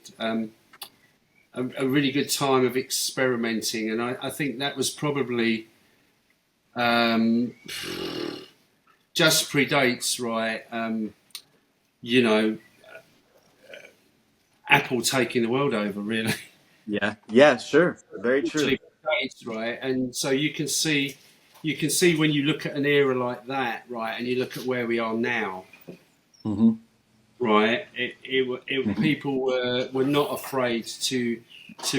time of experimenting, and I think that was probably um, just predates, right? You know, Apple taking the world over, really. Yeah. Yeah. Sure. Very true. Literally predates, right? And so you can see when you look at an era like that, right, and you look at where we are now, hmm right? hmm People were not afraid to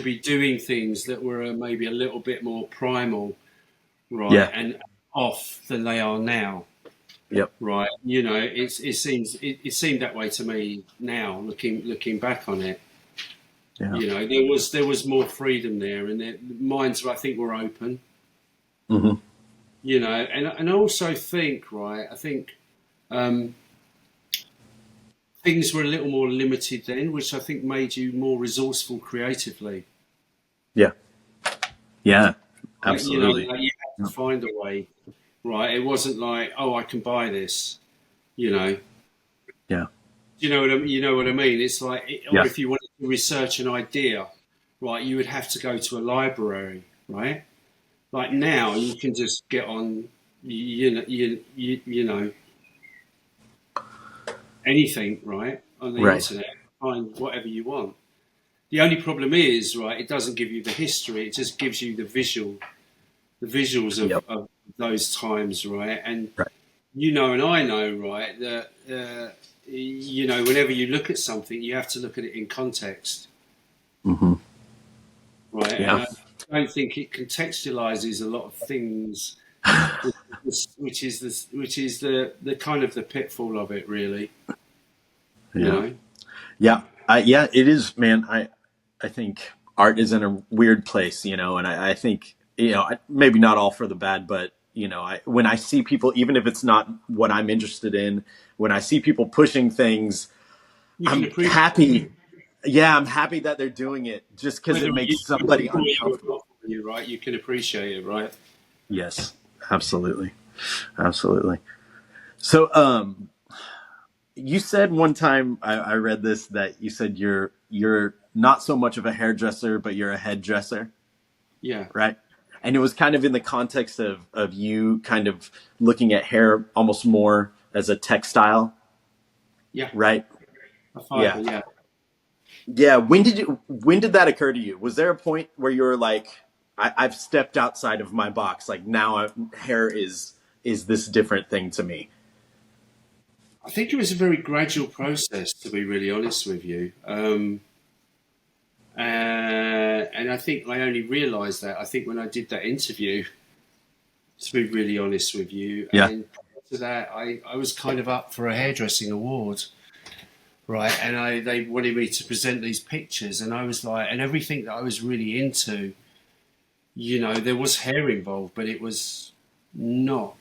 be doing things that were maybe a little bit more primal, right, Yeah. and off than they are now. Yep. right? You know, it seemed that way to me now, looking back on it. Yeah. You know, there was more freedom there, and the minds, I think, were open. Hmm. You know, and I also think, right, I think um, things were a little more limited then, which I think made you more resourceful creatively. Yeah. Yeah. Like, you know, Absolutely. like you had to find a way, right? It wasn't like, oh, I can buy this, you know. Yeah. You know what I mean? It's like, or Yeah. if you wanted to research an idea, right, you would have to go to a library, right? Like now, you can just get on, you know, anything, right, on the Right. internet, find whatever you want. The only problem is, right, it doesn't give you the history; it just gives you the visuals Yep. of those times, right? And Right. you know, and I know, right, that you know, whenever you look at something, you have to look at it in context, Hmm. right? And Yeah. I don't think it contextualizes a lot of things, which is the kind of the pitfall of it, really. You Yeah. know, Yeah. Yeah, it is, man. I think art is in a weird place, you know, and I think, you know, maybe not all for the bad, but, you know, when I see people, even if it's not what I'm interested in, when I see people pushing things, you can I'm appreciate happy. Yeah, I'm happy that they're doing it just because whether it makes you somebody for you or uncomfortable. not for you, right? You can appreciate it, right? Yes, absolutely. Absolutely. So, you said one time I read this that you said you're not so much of a hairdresser, but you're a head dresser, Yeah, right? And it was kind of in the context of you kind of looking at hair almost more as a textile, yeah, right? a Yeah. fiber, yeah. Yeah. When did that occur to you? Was there a point where you were like, I've stepped outside of my box. Like now hair is this different thing to me? I think it was a very gradual process, to be really honest with you. And I think I only realised that I think when I did that interview, to be really honest with you. Yeah. And prior to that, I was kind of up for a hairdressing award, right? And they wanted me to present these pictures, and I was like, and everything that I was really into, you know, there was hair involved, but it was not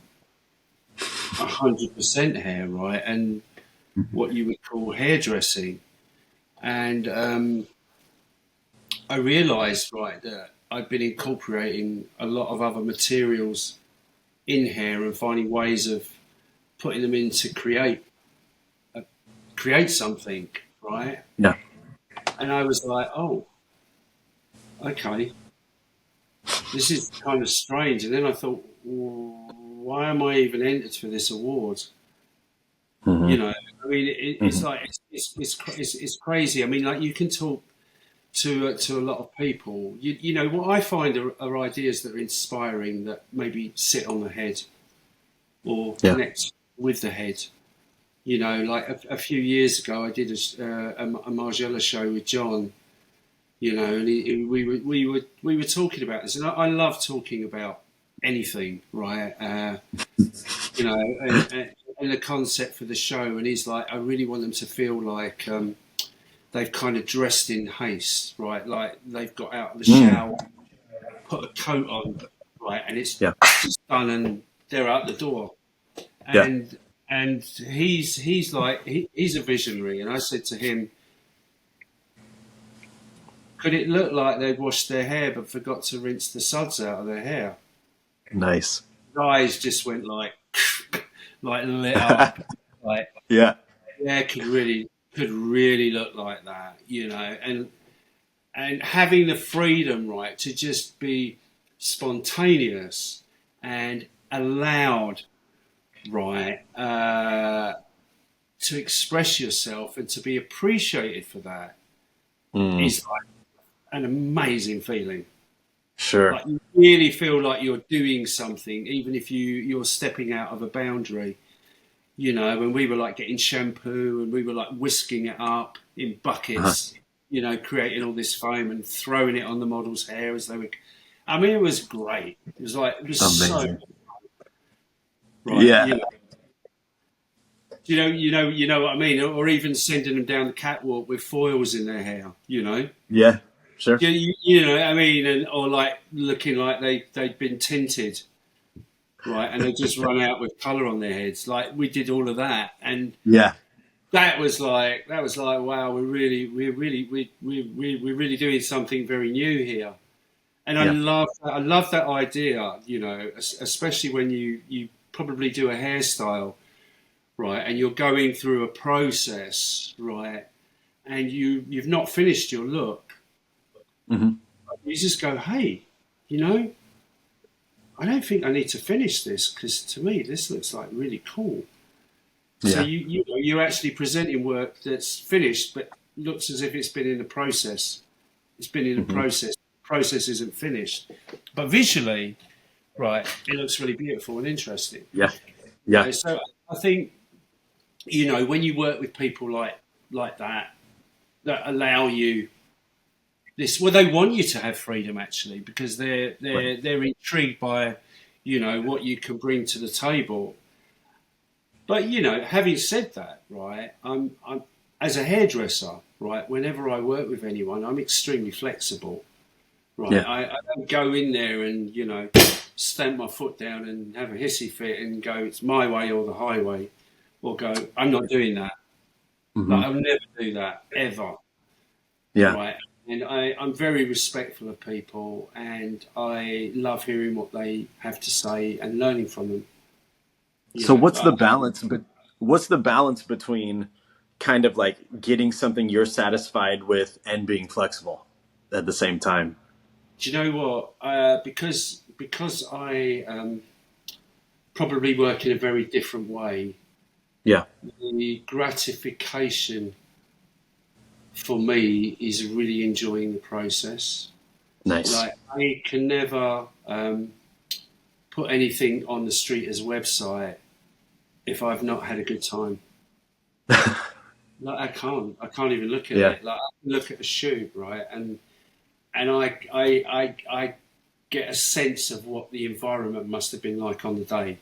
100% hair, right? And what you would call hairdressing. And I realised, right, that I'd been incorporating a lot of other materials in hair and finding ways of putting them in to create something, right? Yeah. And I was like, oh, okay, this is kind of strange. And then I thought, well, why am I even entered for this award? Hmm. You know, I mean, it's Hmm. like it's crazy. I mean, like you can talk to a lot of people. You know, what I find are ideas that are inspiring that maybe sit on the head or Yeah. connect with the head. You know, like a few years ago, I did a Margiela show with John. You know, and we were talking about this, and I love talking about anything, right? You know, and the concept for the show, and he's like, I really want them to feel like they've kind of dressed in haste, right? Like they've got out of the Mm. shower, put a coat on, right, and it's Yeah. just done, and they're out the door. Yeah. And he's like he's a visionary, and I said to him, could it look like they'd washed their hair but forgot to rinse the suds out of their hair? Nice. His eyes just went like like lit up, like Yeah. yeah, could really look like that, you know, and having the freedom, right, to just be spontaneous and allowed, right, to express yourself and to be appreciated for that Mm. is like an amazing feeling. Sure. Like you really feel like you're doing something, even if you're stepping out of a boundary. You know, when we were like getting shampoo and we were like whisking it up in Uh-huh. buckets, you know, creating all this foam and throwing it on the model's hair as they were. I mean, it was great. It was like it was so Amazing. right. Yeah. You know, You know what I mean, or even sending them down the catwalk with foils in their hair. Yeah, sure. You know what I mean, or like looking like they'd been tinted, right, and they just run out with colour on their heads. Like we did all of that, and Yeah, that was like wow, we're really doing something very new here. And yeah, I love that idea, especially when you probably do a hairstyle, right, and you're going through a process, right, and you've not finished your look. hmm You just go, hey, you know, I don't think I need to finish this because to me this looks like really cool. So yeah, you're actually presenting work that's finished but looks as if it's been in the process. It's been in a hmm process. The process isn't finished, but visually, right, it looks really beautiful and interesting. yeah, yeah, So I think when you work with people like that allow you this. Well, they want you to have freedom actually because they're right, they're they're intrigued by what you can bring to the table. But having said that, right, I'm as a hairdresser, right. Whenever I work with anyone, I'm extremely flexible. Right, yeah, I don't go in there and stamp my foot down and have a hissy fit and go it's my way or the highway, or go I'm not doing that. hmm Like I'll never do that ever. yeah. Right, and I'm very respectful of people, and I love hearing what they have to say and learning from them. You So know, what's I, the balance? But what's the balance between kind of like getting something you're satisfied with and being flexible at the same time? do you know what? Because I probably work in a very different way. Yeah, The gratification for me is really enjoying the process. nice. Like I can never put anything on the street as a website if I've not had a good time. Like I can't even look at Yeah, it. Like I can look at a shoot, right, and I get a sense of what the environment must have been like on the day.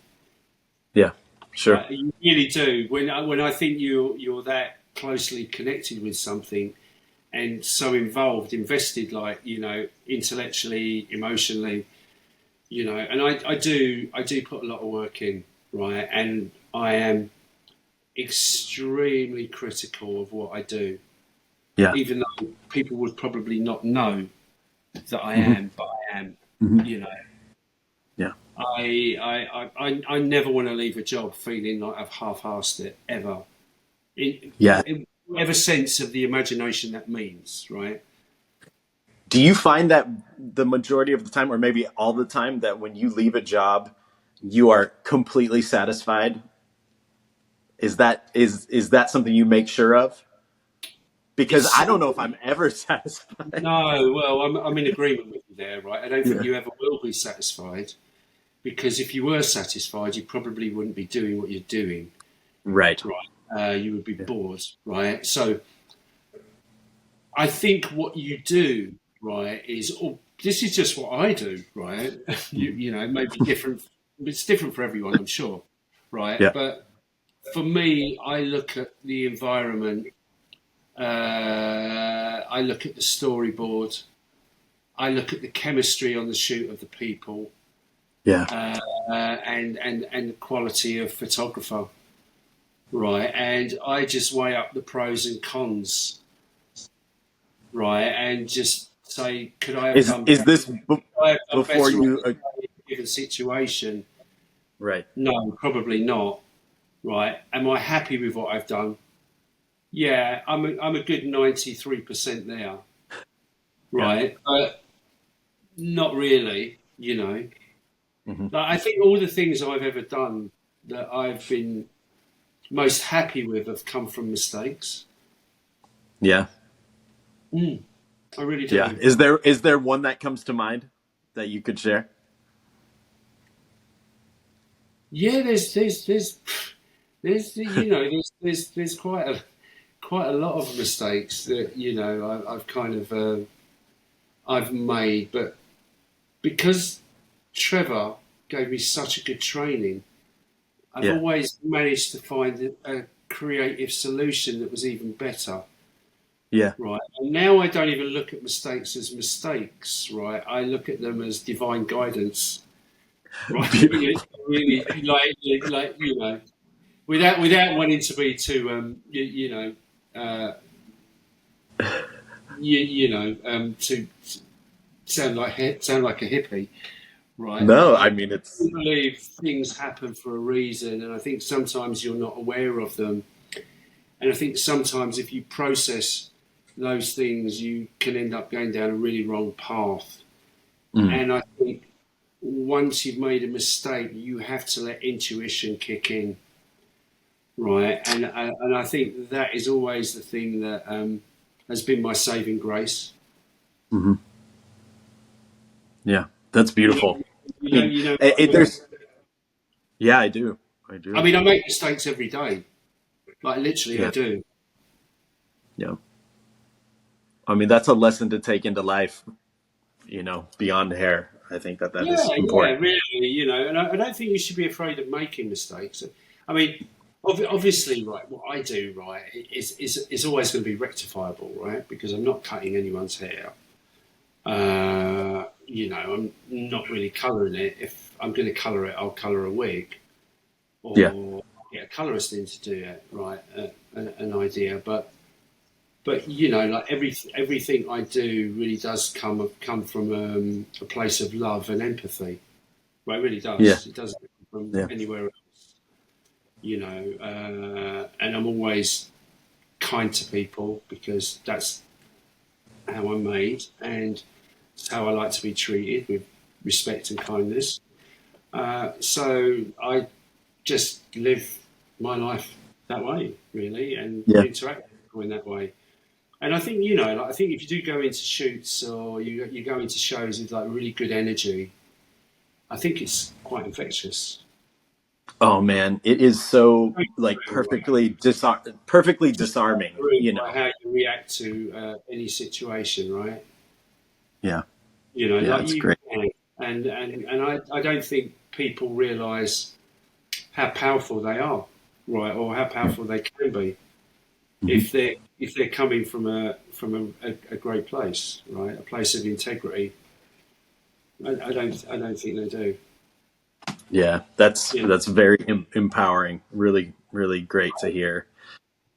yeah, sure. You really do. When I think you're that closely connected with something and so involved, invested, like intellectually, emotionally, and I do put a lot of work in, right, and I am extremely critical of what I do, Yeah. even though people would probably not know that I hmm am, but I am. hmm You know, Yeah. I never want to leave a job feeling like I've half-assed it ever. Yeah. In whatever sense of the imagination that means, right? Do you find that the majority of the time, or maybe all the time, that when you leave a job, you are completely satisfied? Is that something you make sure of? Because It's I don't know if I'm ever satisfied. no, well, I'm in agreement with you there, right? I don't think Yeah. you ever will be satisfied because if you were satisfied, you probably wouldn't be doing what you're doing, Right. right? You would be Yeah. bored, right? So I think what you do, right, is this is just what I do, right? Mhm. It may be different. It's different for everyone, I'm sure, right? Yeah. But for me, I look at the environment. I look at the storyboard. I look at the chemistry on the shoot of the people, Yeah. and the quality of photographer, right? And I just weigh up the pros and cons, right? And just say, could I have done Is better? this Could I have done before better you? in a given situation? Right. No, probably not. Right? Am I happy with what I've done? Yeah, I'm a good 93% there. Yeah. Right? But not really. hmm Like, I think all the things I've ever done that I've been most happy with have come from mistakes. Yeah. I really Yeah. do. Is there one that comes to mind that you could share? Yeah, there's quite a lot of mistakes that I've kind of I've made, but because Trevor gave me such a good training, I've always managed to find a creative solution that was even better. Yeah. Right. And now I don't even look at mistakes as mistakes, right? I look at them as divine guidance, right? Beautiful. Really, like without wanting to be too, to sound like a hippie, right? No, But I I mean, it's, believe things happen for a reason, and I think sometimes you're not aware of them. And I think sometimes if you process those things, you can end up going down a really wrong path. mm, And I think once you've made a mistake, you have to let intuition kick in, right? And I think that is always the thing that has been my saving grace. mhm. Yeah, that's You beautiful. know, I mean, you know. there's, yeah, I do. I I do. mean, I make mistakes every day. Like literally, I Yeah. do. Yeah. I mean, that's a lesson to take into life, beyond hair. I think that Yeah, is yeah, important. really. And I don't think you should be afraid of making mistakes. I mean, obviously, right, what I do, right, is always going to be rectifiable, right, because I'm not cutting anyone's hair. I'm not really colouring it. If I'm going to colour it, I'll colour a wig Yeah. or get a colourist in to do it, right, an idea. But like everything I do really does come from a place of love and empathy. Well, it really Yeah. does. It doesn't come from Yeah. anywhere else, and I'm always kind to people because that's how I'm made and it's how I like to be treated with respect and kindness. So I just live my life that way, really, and Yeah. interact with people in that way. And I think, like, I think if you do go into shoots or you go into shows with like really good energy, I think it's quite infectious. Oh man, it is so like perfectly disarming, How you react to any situation, right? Yeah. Yeah, Like it's you great. can, and I don't think people realise how powerful they are, right, or how Yeah. powerful they can be Mhm. if they're coming from a great place, right, a place of integrity. I don't think they do. Yeah, that's You know, that's very empowering. Really, really great to hear.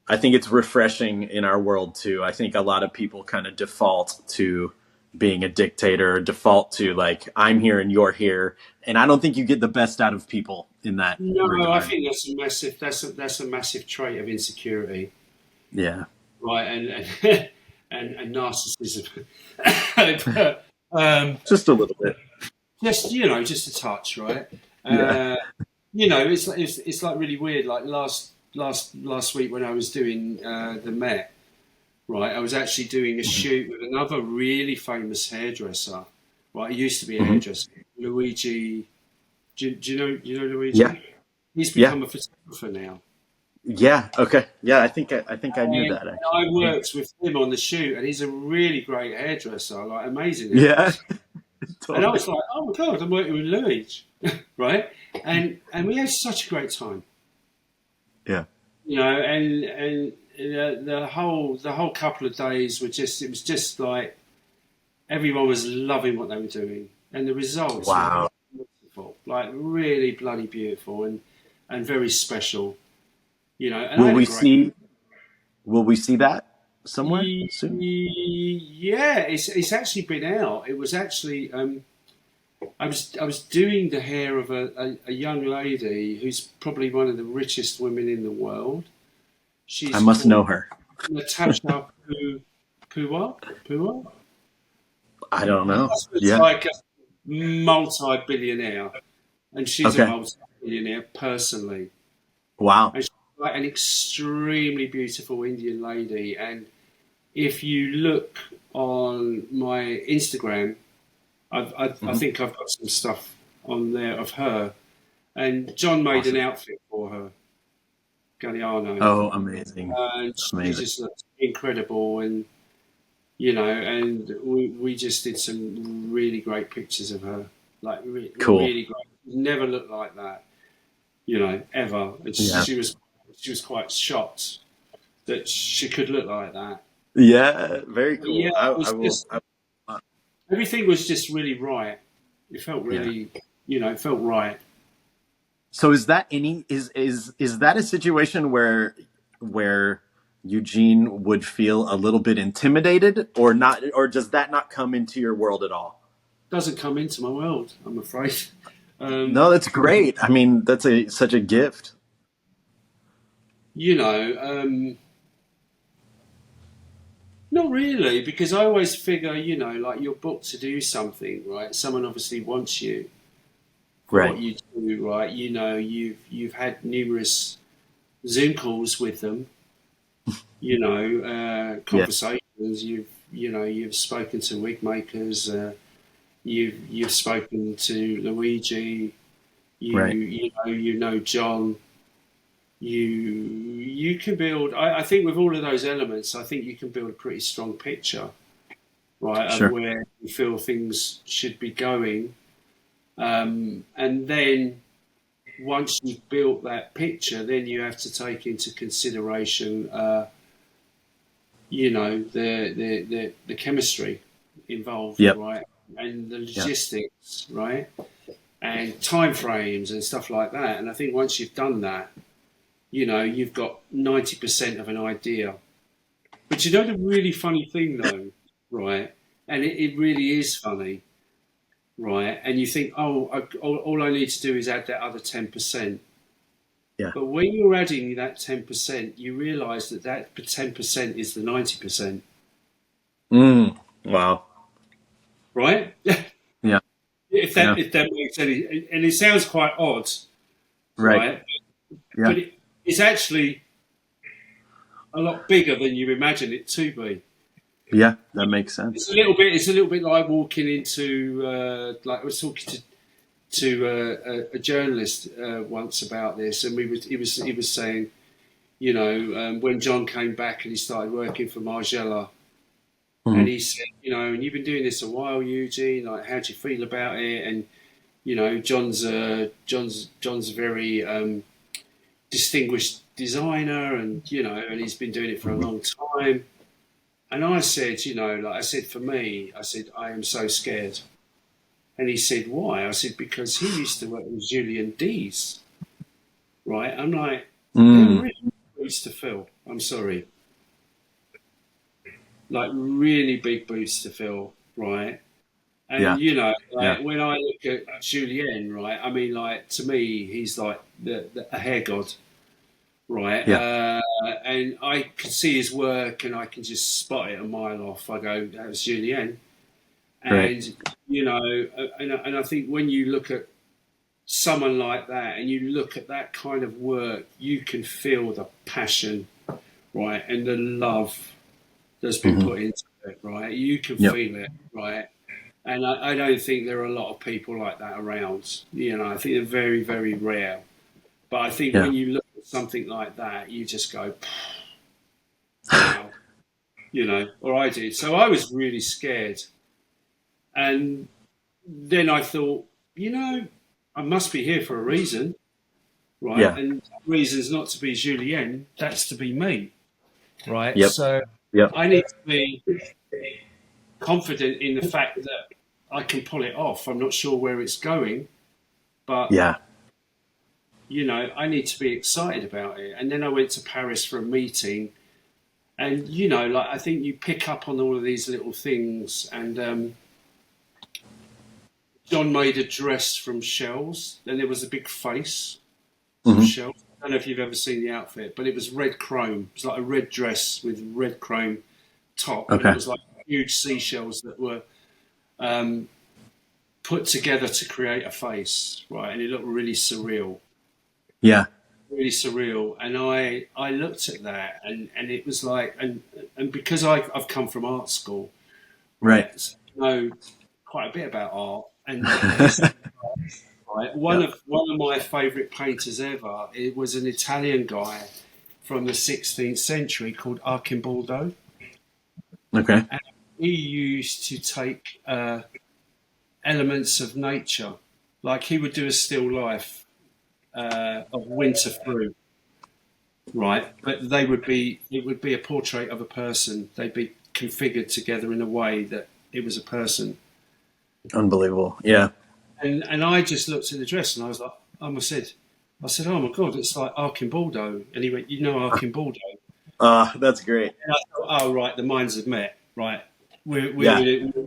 I think it's refreshing in our world too. I think a lot of people kind of default to being a dictator, default to like I'm here and you're here, and I don't think you get the best out of people in that no, I regard. think that's a massive trait of insecurity, Yeah, right, and narcissism. But, just a little bit. just a touch, right? Yeah. Uh, it's like really weird. Like last week when I was doing the Met, right? I was actually doing a Mhm. shoot with another really famous hairdresser. Right, he used to be a Mhm. hairdresser, Luigi. Do you know Yeah. Luigi? He's Yeah. become a photographer now. Yeah. Okay. Yeah. I think I knew And that I actually. worked with him on the shoot, and he's a really great hairdresser, like amazing Yeah. hairdresser. And I Totally. was like, oh my god, I'm working with Louis, right? And we had such a great time, Yeah. and the whole couple of days were just it was just like everyone was loving what they were doing, and the results were Wow. beautiful, like really bloody beautiful and very special, And I Will had a we great. see? Will we see that somewhere soon? Yeah, it's actually been out. It was actually I was doing the hair of a young lady who's probably one of the richest women in the world. I She's must called know her. Natasha Pua. Pua? I don't Her know. husband's Yeah. like a multi-billionaire, and she's a Okay. multi-billionaire personally. Wow. And she's like an extremely beautiful Indian lady. And if you look on my Instagram, I Mhm. think I've got some stuff on there of her. And John made an Awesome. outfit for her, Galliano, Oh, amazing. and she Amazing. just looked incredible. And we just did some really great pictures of her, like Cool. really great. Never looked like that. ever. And Yeah. she was quite shocked that she could look like that. Yeah. Very Yeah, cool. it was I will. just everything was just really right. It felt Yeah. really, it felt right. So is that is that a situation where Eugene would feel a little bit intimidated or not, or does that not come into your world at all? Doesn't come into my world, I'm afraid. Um, No, that's great. I mean, that's such a gift. you know, not really, because I always figure, like you're booked to do something, right? Someone obviously wants you for Right. what you do, right? You've had numerous Zoom calls with them, Yeah. conversations. You've spoken to wig makers. You've spoken to Luigi. Right. You know John. You can build. I think with all of those elements, I think you can build a pretty strong picture, right, of Sure. where you feel things should be going. And then once you've built that picture, then you have to take into consideration, the chemistry involved, Yep. right, and the Yeah. logistics, right, and time frames and stuff like that. And I think once you've done that, you've got 90% of an idea. But the really funny thing though, right, and it really is funny, right, and you think, oh, all I need to do is add that other 10%. Yeah. But when you're adding that 10%, you realise that 10% is the 90%, Mm. Wow. right? Yeah. if Yeah. that makes any, and it sounds quite odd, Right. right? Yeah. But it's actually a lot bigger than you imagine it to be. Yeah. That makes sense. It's a little bit like walking into, like I was talking to a journalist once about this, and he was saying, when John came back and he started working for Margiela, and Mhm. he said, and you've been doing this a while, Eugene. Like, how do you feel about it? And John's a very distinguished designer, and he's been doing it for a long time. And I said, for me, I said, I am so scared. And he said, why? I said, because he used to work with Julian Dees, right? I'm like, they're Mm. really boots to fill. I'm sorry. Like, really big boots to fill, right? And, Yeah. Yeah. like, when I look at Julien, right, I mean, like, to me, he's like a hair god, right? Yeah. And I can see his work and I can just spot it a mile off. I go, that was Julien. Right. And, and I think when you look at someone like that and you look at that kind of work, you can feel the passion, right, and the love that's been Hmm. put into it, right? You can Yep. feel it, right? And I don't think there are a lot of people like that around. I think they're very, very rare. But I think Yeah. when you look at something like that, you just go, wow, or I did. So I was really scared. And then I thought, I must be here for a reason, right? Yeah. And the reason's not to be Julien, that's to be me, right? Yep. So Yep. I need to be confident in the fact that I can pull it off. I'm not sure where it's going, but Yeah. I need to be excited about it. And then I went to Paris for a meeting, and like I think you pick up on all of these little things. And John made a dress from shells. Then there was a big face of Hmm. shells. I don't know if you've ever seen the outfit, but it was red chrome. It was like a red dress with red chrome top, and it Okay. was like huge seashells that were put together to create a face, right? And it looked really surreal, Yeah. really surreal. And I looked at that, and it was like, and because I've come from art school, Right. right? So I know quite a bit about art and history. Right? Yeah. One of my favourite painters ever. It was an Italian guy from the 16th century called Arcimboldo. Okay. And he used to take elements of nature, like he would do a still life of winter fruit, right? But it would be a portrait of a person. They'd be configured together in a way that it was a person. Unbelievable. Yeah. And I just looked at the dress and I was like, I said, oh my God, it's like Archimboldo. And he went, you know Archimboldo? That's great. And I thought, oh, right, the minds have met, right? Yeah.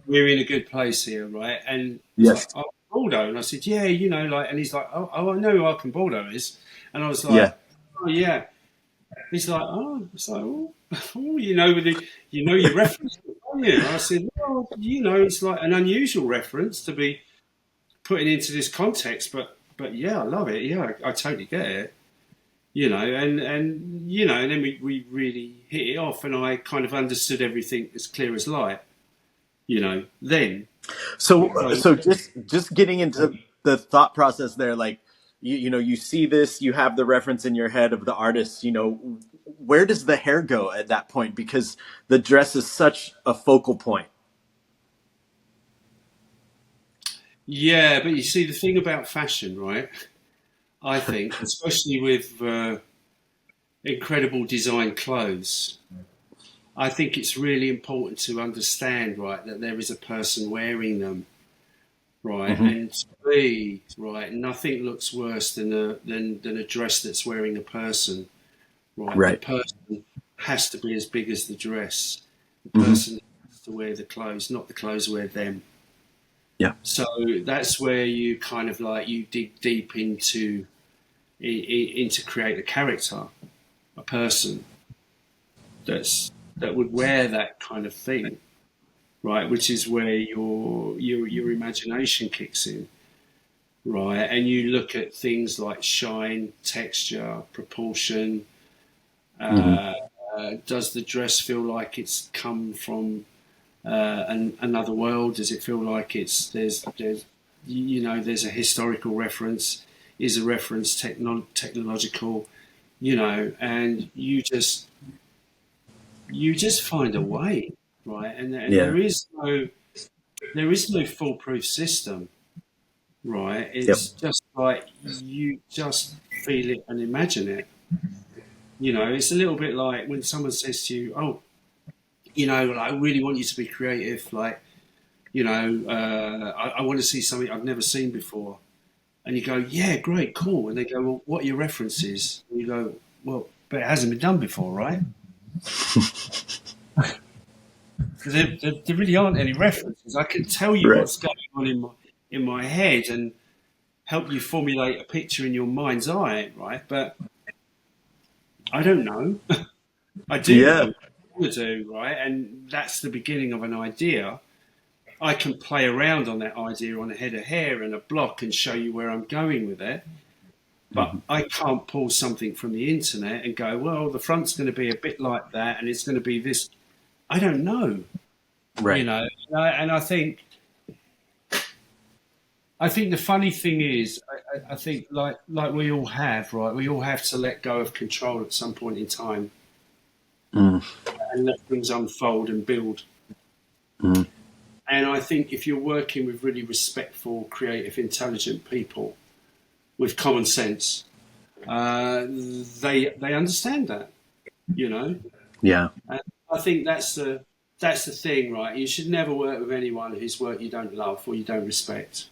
We're in a good place here, right? And he's like, Yes. Archimboldo. And I said, yeah, and he's like, I know who Archimboldo is. And I was Yeah. like, oh, yeah. He's like, you know, your reference, don't you? And I said, well, it's like an unusual reference to be putting into this context, but yeah, I love it. Yeah, I totally get it. And then we really hit it off, and I kind of understood everything as clear as light. Then. So just getting into the thought process there, like you see this, you have the reference in your head of the artist. Where does the hair go at that point? Because the dress is such a focal point. Yeah, but you see, the thing about fashion, right? I think, especially with incredible design clothes, I think it's really important to understand, right, that there is a person wearing them, right, Mm-hmm. and to me, right, nothing looks worse than a dress that's wearing a person, right. The Right. person has to be as big as the dress. The Mm-hmm. person has to wear the clothes, not the clothes wear them. Yeah. So that's where you kind of like you dig deep into create a character, a person that would wear that kind of thing, right? Which is where your imagination kicks in, right? And you look at things like shine, texture, proportion. Mm-hmm. Uh, does the dress feel like it's come from another world? Does it feel like there's there's a historical reference? Is a reference technological? And you just find a way, right? And Yeah. there is no foolproof system, right? Yep. It's just like you just feel it and imagine it. It's a little bit like when someone says to you, "Oh, like, I really want you to be creative. Like, I want to see something I've never seen before." And you go, "Yeah, great, cool." And they go, "Well, what are your references?" And you go, "Well, but it hasn't been done before, right?" Because there really aren't any references. I can tell you Right. what's going on in my head and help you formulate a picture in your mind's eye, right? But I don't know. I do know Yeah. what I want to do, right? And that's the beginning of an idea. I can play around on that idea on a head of hair and a block and show you where I'm going with it. But Mm-hmm. I can't pull something from the internet and go, well, the front's going to be a bit like that and it's going to be this. I don't know, Right. And I think the funny thing is, I think like we all have, right? We all have to let go of control at some point in time Mm-hmm. and let things unfold and build. Mm-hmm. And I think if you're working with really respectful, creative, intelligent people with common sense, they understand that, you know. Yeah. And I think that's the thing, right? You should never work with anyone whose work you don't love or you don't respect.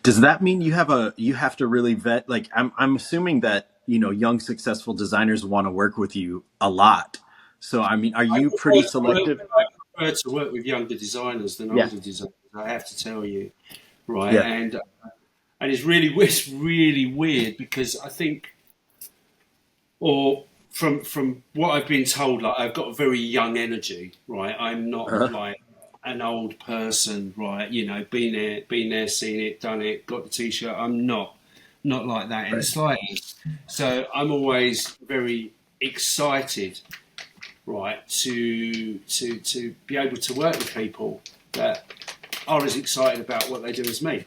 Does that mean you have to really vet? Like, I'm assuming that young successful designers want to work with you a lot. So I mean, are you pretty selective? I prefer to work with younger designers than Yeah. older designers. I have to tell you, right? Yeah. And it's really weird because I think, or from what I've been told, like I've got a very young energy, right? I'm not Uh-huh. like an old person, right? Been there, seen it, done it, got the t-shirt. I'm not like that in the Right. slightest. So I'm always very excited, right, to be able to work with people that are as excited about what they do as me.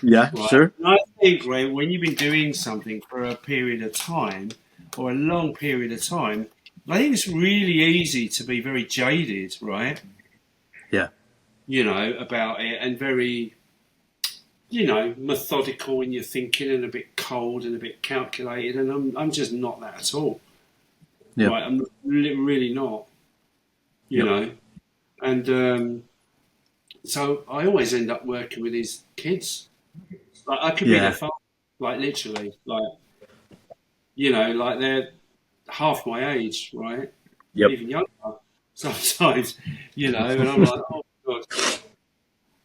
Yeah. Right. Sure. And I think, Ray, when you've been doing something for a period of time or a long period of time, I think it's really easy to be very jaded, right? Yeah. About it and very methodical in your thinking and a bit cold and a bit calculated, and I'm just not that at all. Yeah. Right, I'm really not. You Yep. know, and so I always end up working with these kids. Like I could be their Yeah. father, like literally, like they're half my age, right? Yep. Even younger sometimes, and I'm like, oh God.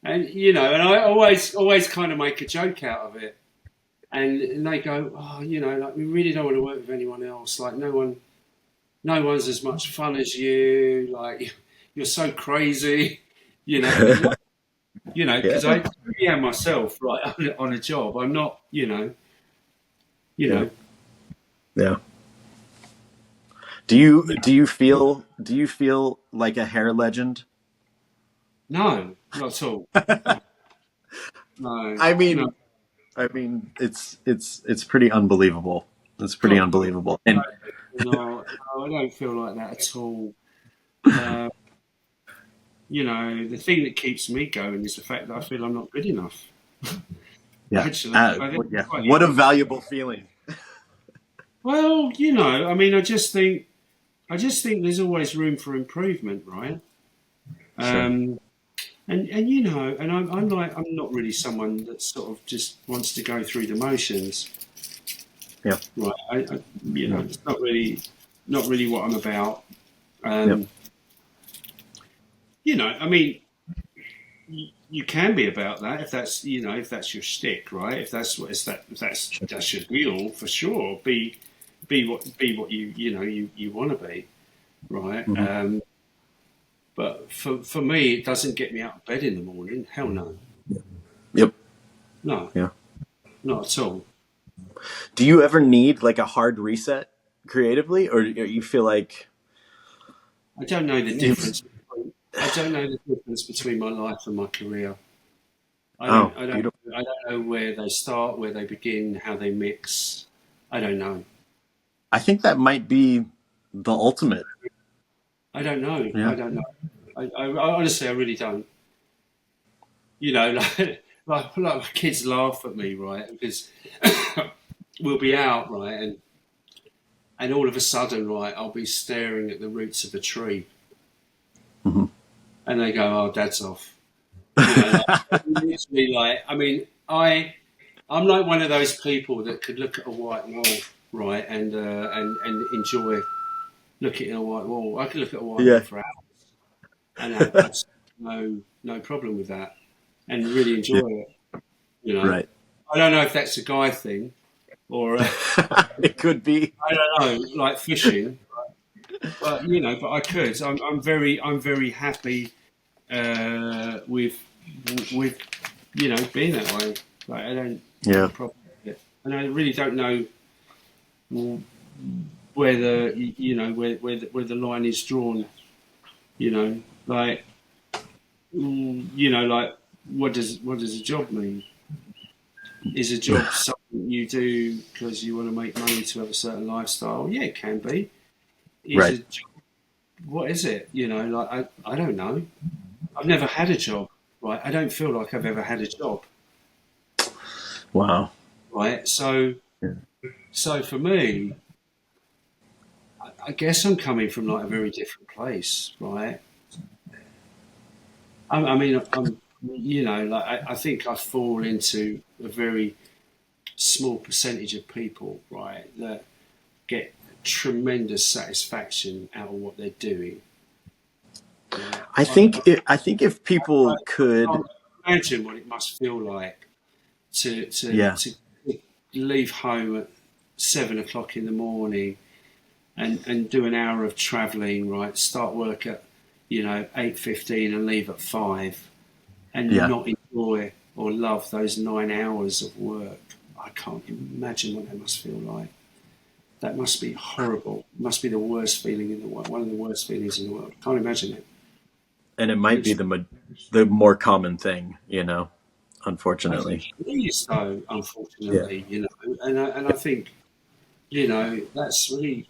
And and I always kind of make a joke out of it. And they go, oh, like we really don't want to work with anyone else. Like no one's as much fun as you. Like you're so crazy, But because Yeah. I really am myself, right, on a job. I'm not, Yeah. Yeah. Do you feel like a hair legend? no, not at all. No, I no, mean, it's pretty unbelievable. It's pretty God, unbelievable. And no, I don't feel like that at all. Uh, the thing that keeps me going is the fact that I feel I'm not good enough. yeah, Actually, I think yeah. it's quite What a interesting. valuable feeling. Well, I mean, I just think there's always room for improvement, right? Sure. Um, and I'm not really someone that sort of just wants to go through the motions, Yeah. right? Yeah. It's not really what I'm about. Yep. Um, I mean, you can be about that if that's if that's your shtick, right? If that's your deal for sure. Be what you want to be, right? Hmm. But for me, it doesn't get me out of bed in the morning. Hell no, Yep. no, Yeah. not at all. Do you ever need like a hard reset creatively, or you feel like I don't know the you've? difference. I don't know the difference between my life and my career. I Oh, don't. I don't. beautiful. I don't know where they start, where they begin, how they mix. I don't know. I think that might be the ultimate. I don't know. Yeah. I don't know. I honestly, I really don't. Like my kids laugh at me, right? Because we'll be out, right, and all of a sudden, right, I'll be staring at the roots of a tree, Hmm. and they go, "Oh, Dad's off." Literally, I mean, I'm like one of those people that could look at a white wall, right, and enjoy looking at a white wall. I could look at a white wall Yeah. for hours and have absolutely no problem with that, and really Yeah. enjoy it. You know, Right. I don't know if that's a guy thing or It could be. I don't know, like fishing, but but I could. I'm very happy with being that way. Like I don't have a Yeah. problem with it, and I really don't know whether where the line is drawn. You know, like like what does a job mean? Is a job something you do because you want to make money to have a certain lifestyle? Yeah, it can be. Is Right. a job, what is it? Like I don't know. I've never had a job, right? I don't feel like I've ever had a job, Wow. right? So for me, I guess I'm coming from like a very different place, right? I mean, like I think I fall into a very small percentage of people, right, that get tremendous satisfaction out of what they're doing. Right? I think if I people could, can't imagine what it must feel like yeah, to leave home at 7 o'clock in the morning and do an hour of travelling, right? Start work at 8:15 and leave at 5, and yeah, not enjoy or love those 9 hours of work. I can't imagine what that must feel like. That must be horrible. It must be the worst feeling in the world. One of the worst feelings in the world. Can't imagine it. and it might be Literally. the more common thing, I think unfortunately. it is though, Yeah. unfortunately, and I think, that's really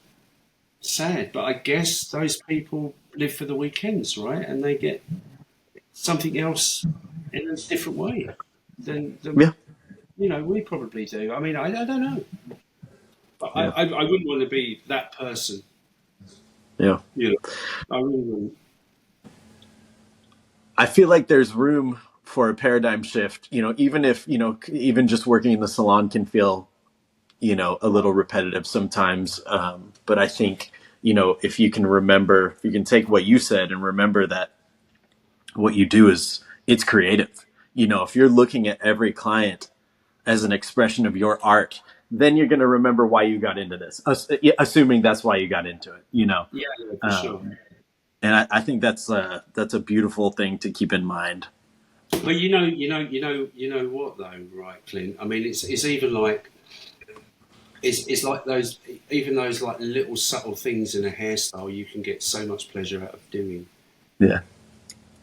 sad. But I guess those people live for the weekends, right? And they get something else in a different way. than Yeah. we probably do. I mean, I don't know. But Yeah. I wouldn't want to be that person. Yeah. You know, I really wouldn't. I feel like there's room for a paradigm shift, even if, even just working in the salon can feel, a little repetitive sometimes. But I think, if you can remember, if you can take what you said and remember that what you do is it's creative. If you're looking at every client as an expression of your art, then you're going to remember why you got into this, assuming that's why you got into it. Yeah, yeah, for sure. Um, and I think that's a beautiful thing to keep in mind. But you know what though, right, Clint? I mean, it's even like it's like those even those like little subtle things in a hairstyle you can get so much pleasure out of doing. Yeah.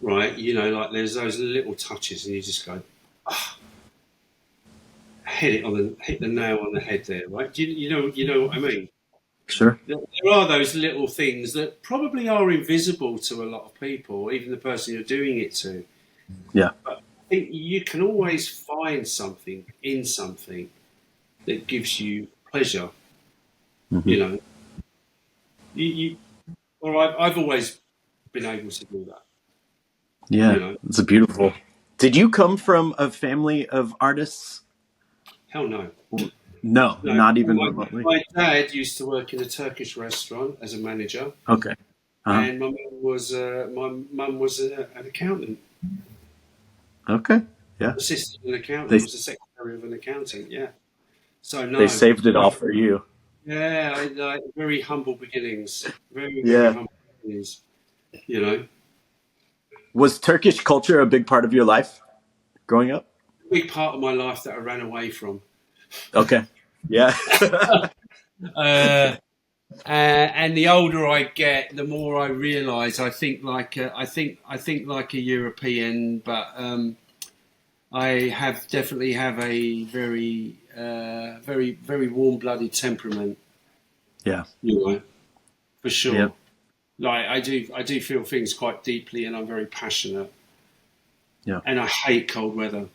Right? Like there's those little touches, and you just go, ah, hit the nail on the head there, right? You know what I mean? Sure. There are those little things that probably are invisible to a lot of people, even the person you're doing it to. Yeah. But I think you can always find something in something that gives you pleasure. Hmm. You know, you or I've always been able to do that. You Yeah. know, It's a beautiful. Did you come from a family of artists? hell no. No, No, not even my, remotely. my dad used to work in a Turkish restaurant as a manager, Okay. Uh-huh. and my mum was an accountant, Okay. Yeah. assistant an They accountant, was a secretary of an accountant. Yeah, so they no, saved it all for you. yeah, like very humble beginnings, very very Yeah. humble beginnings. You know, Was Turkish culture a big part of your life growing up? big part of my life that I ran away from. Okay. Yeah. Uh, and the older I get, the more I realise I think like a European, but I definitely have a very very warm blooded temperament. Yeah. You know, for Yeah. sure. Like I do feel things quite deeply, and I'm very passionate. Yeah. And I hate cold weather.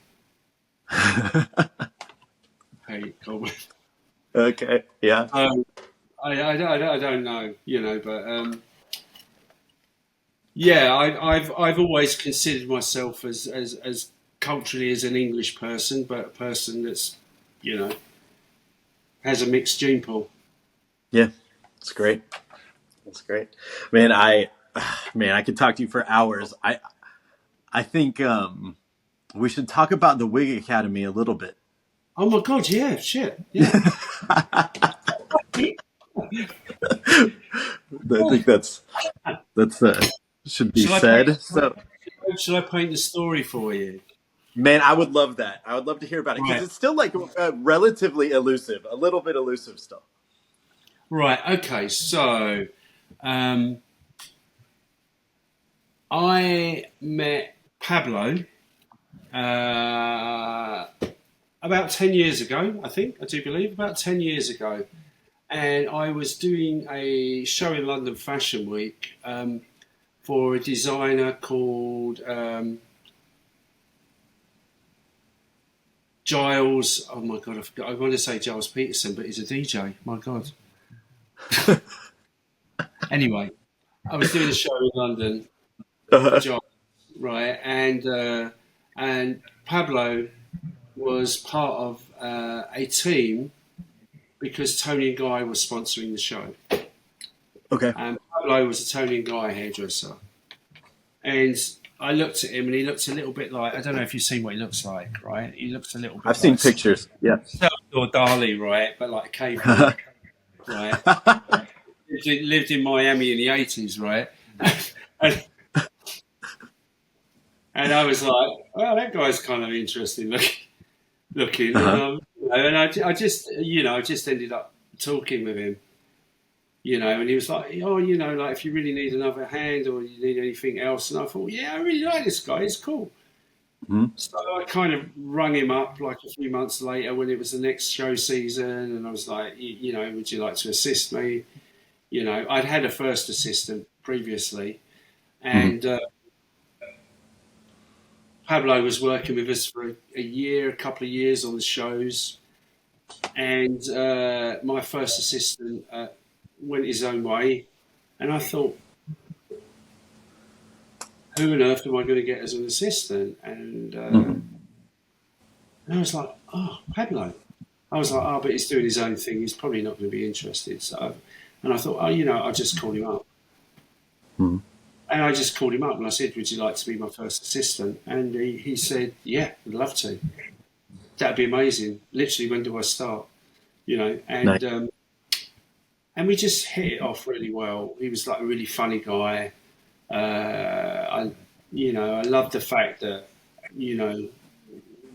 Hate cold weather. Okay. Yeah. I don't know, but yeah, I've always considered myself as culturally as an English person, but a person that's you know has a mixed gene pool. Yeah. It's great. That's great. Man, I could talk to you for hours. I think we should talk about the Wig Academy a little bit. Oh my god, yeah, shit, yeah. I think that's should be Shall I paint? said. So, Shall I paint the story for you? man, I would love that. I would love to hear about it because Right, it's still like relatively elusive, a little bit elusive still. right, okay. So, um, I met Pablo uh, about 10 years ago. I do believe about 10 years ago, and I was doing a show in London Fashion Week for a designer called Giles. Oh my god, I forgot. I want to say Giles Peterson, but he's a DJ. My god. Anyway, I was doing a show in London for Uh-huh. Giles, right? And Pablo was part of a team because Tony and Guy was sponsoring the show, Okay. and Pablo was a Tony and Guy hairdresser. And I looked at him, and he looks a little bit like, I don't know if you've seen what he looks like, right? He looks a little I've bit seen like pictures. Yeah. Salvador Dali, right? But like a caveman, right? Lived in Miami in the 80s, right? and, and I was like, well, that guy's kind of interesting looking. Uh-huh. And I just ended up talking with him, and he was like, oh, like if you really need another hand or you need anything else. And I thought, yeah, I really like this guy. He's cool. Mhm. So I kind of rung him up like a few months later when it was the next show season, and I was like, would you like to assist me? I'd had a first assistant previously, Mhm. and Pablo was working with us for a couple of years on the shows, and my first assistant went his own way, and I thought, who on earth am I going to get as an assistant? And I was like, oh, Pablo. I was like, oh, but he's doing his own thing. He's probably not going to be interested. So, and I thought, oh, I'll just call him up. Mm. And I just called him up and I said, would you like to be my first assistant? And he said, yeah, I'd love to. That'd be amazing. Literally, when do I start? Nice. And we just hit it off really well. He was like a really funny guy. I loved the fact that,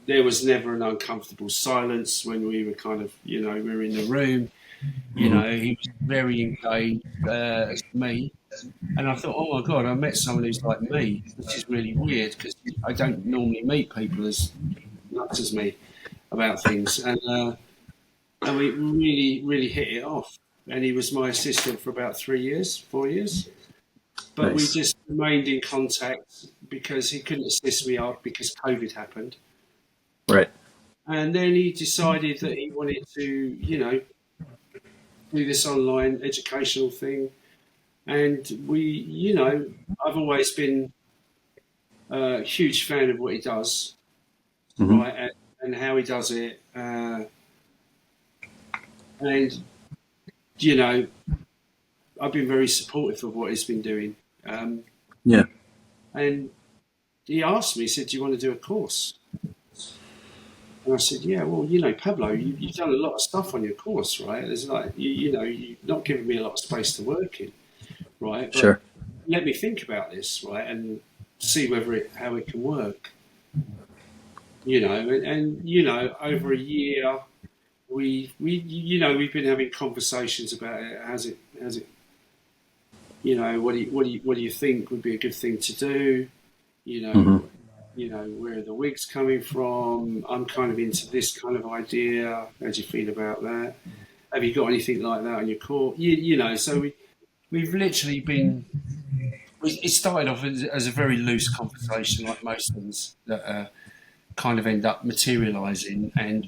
there was never an uncomfortable silence when we were kind of, we were in the room. He was very engaged as me. And I thought, oh my God, I met someone who's like me, which is really weird because I don't normally meet people as nuts as me about things. And we really, really hit it off. And he was my assistant for about 4 years. But Nice. we just remained in contact because he couldn't assist me out because COVID happened. Right. And then he decided that he wanted to, do this online educational thing. And I've always been a huge fan of what he does, right, and how he does it. And, I've been very supportive of what he's been doing. Yeah. And he asked me, he said, do you want to do a course? And I said, yeah, well, Pablo, you've done a lot of stuff on your course, right? It's like, you're not giving me a lot of space to work in, right? But Sure. let me think about this, right, and see how it can work. And over a year, we've been having conversations about it. How's it? What do you think would be a good thing to do? Where are the wigs coming from? I'm kind of into this kind of idea. How do you feel about that? Have you got anything like that on your course? So we've literally been. It started off as a very loose conversation, like most things that kind of end up materialising. And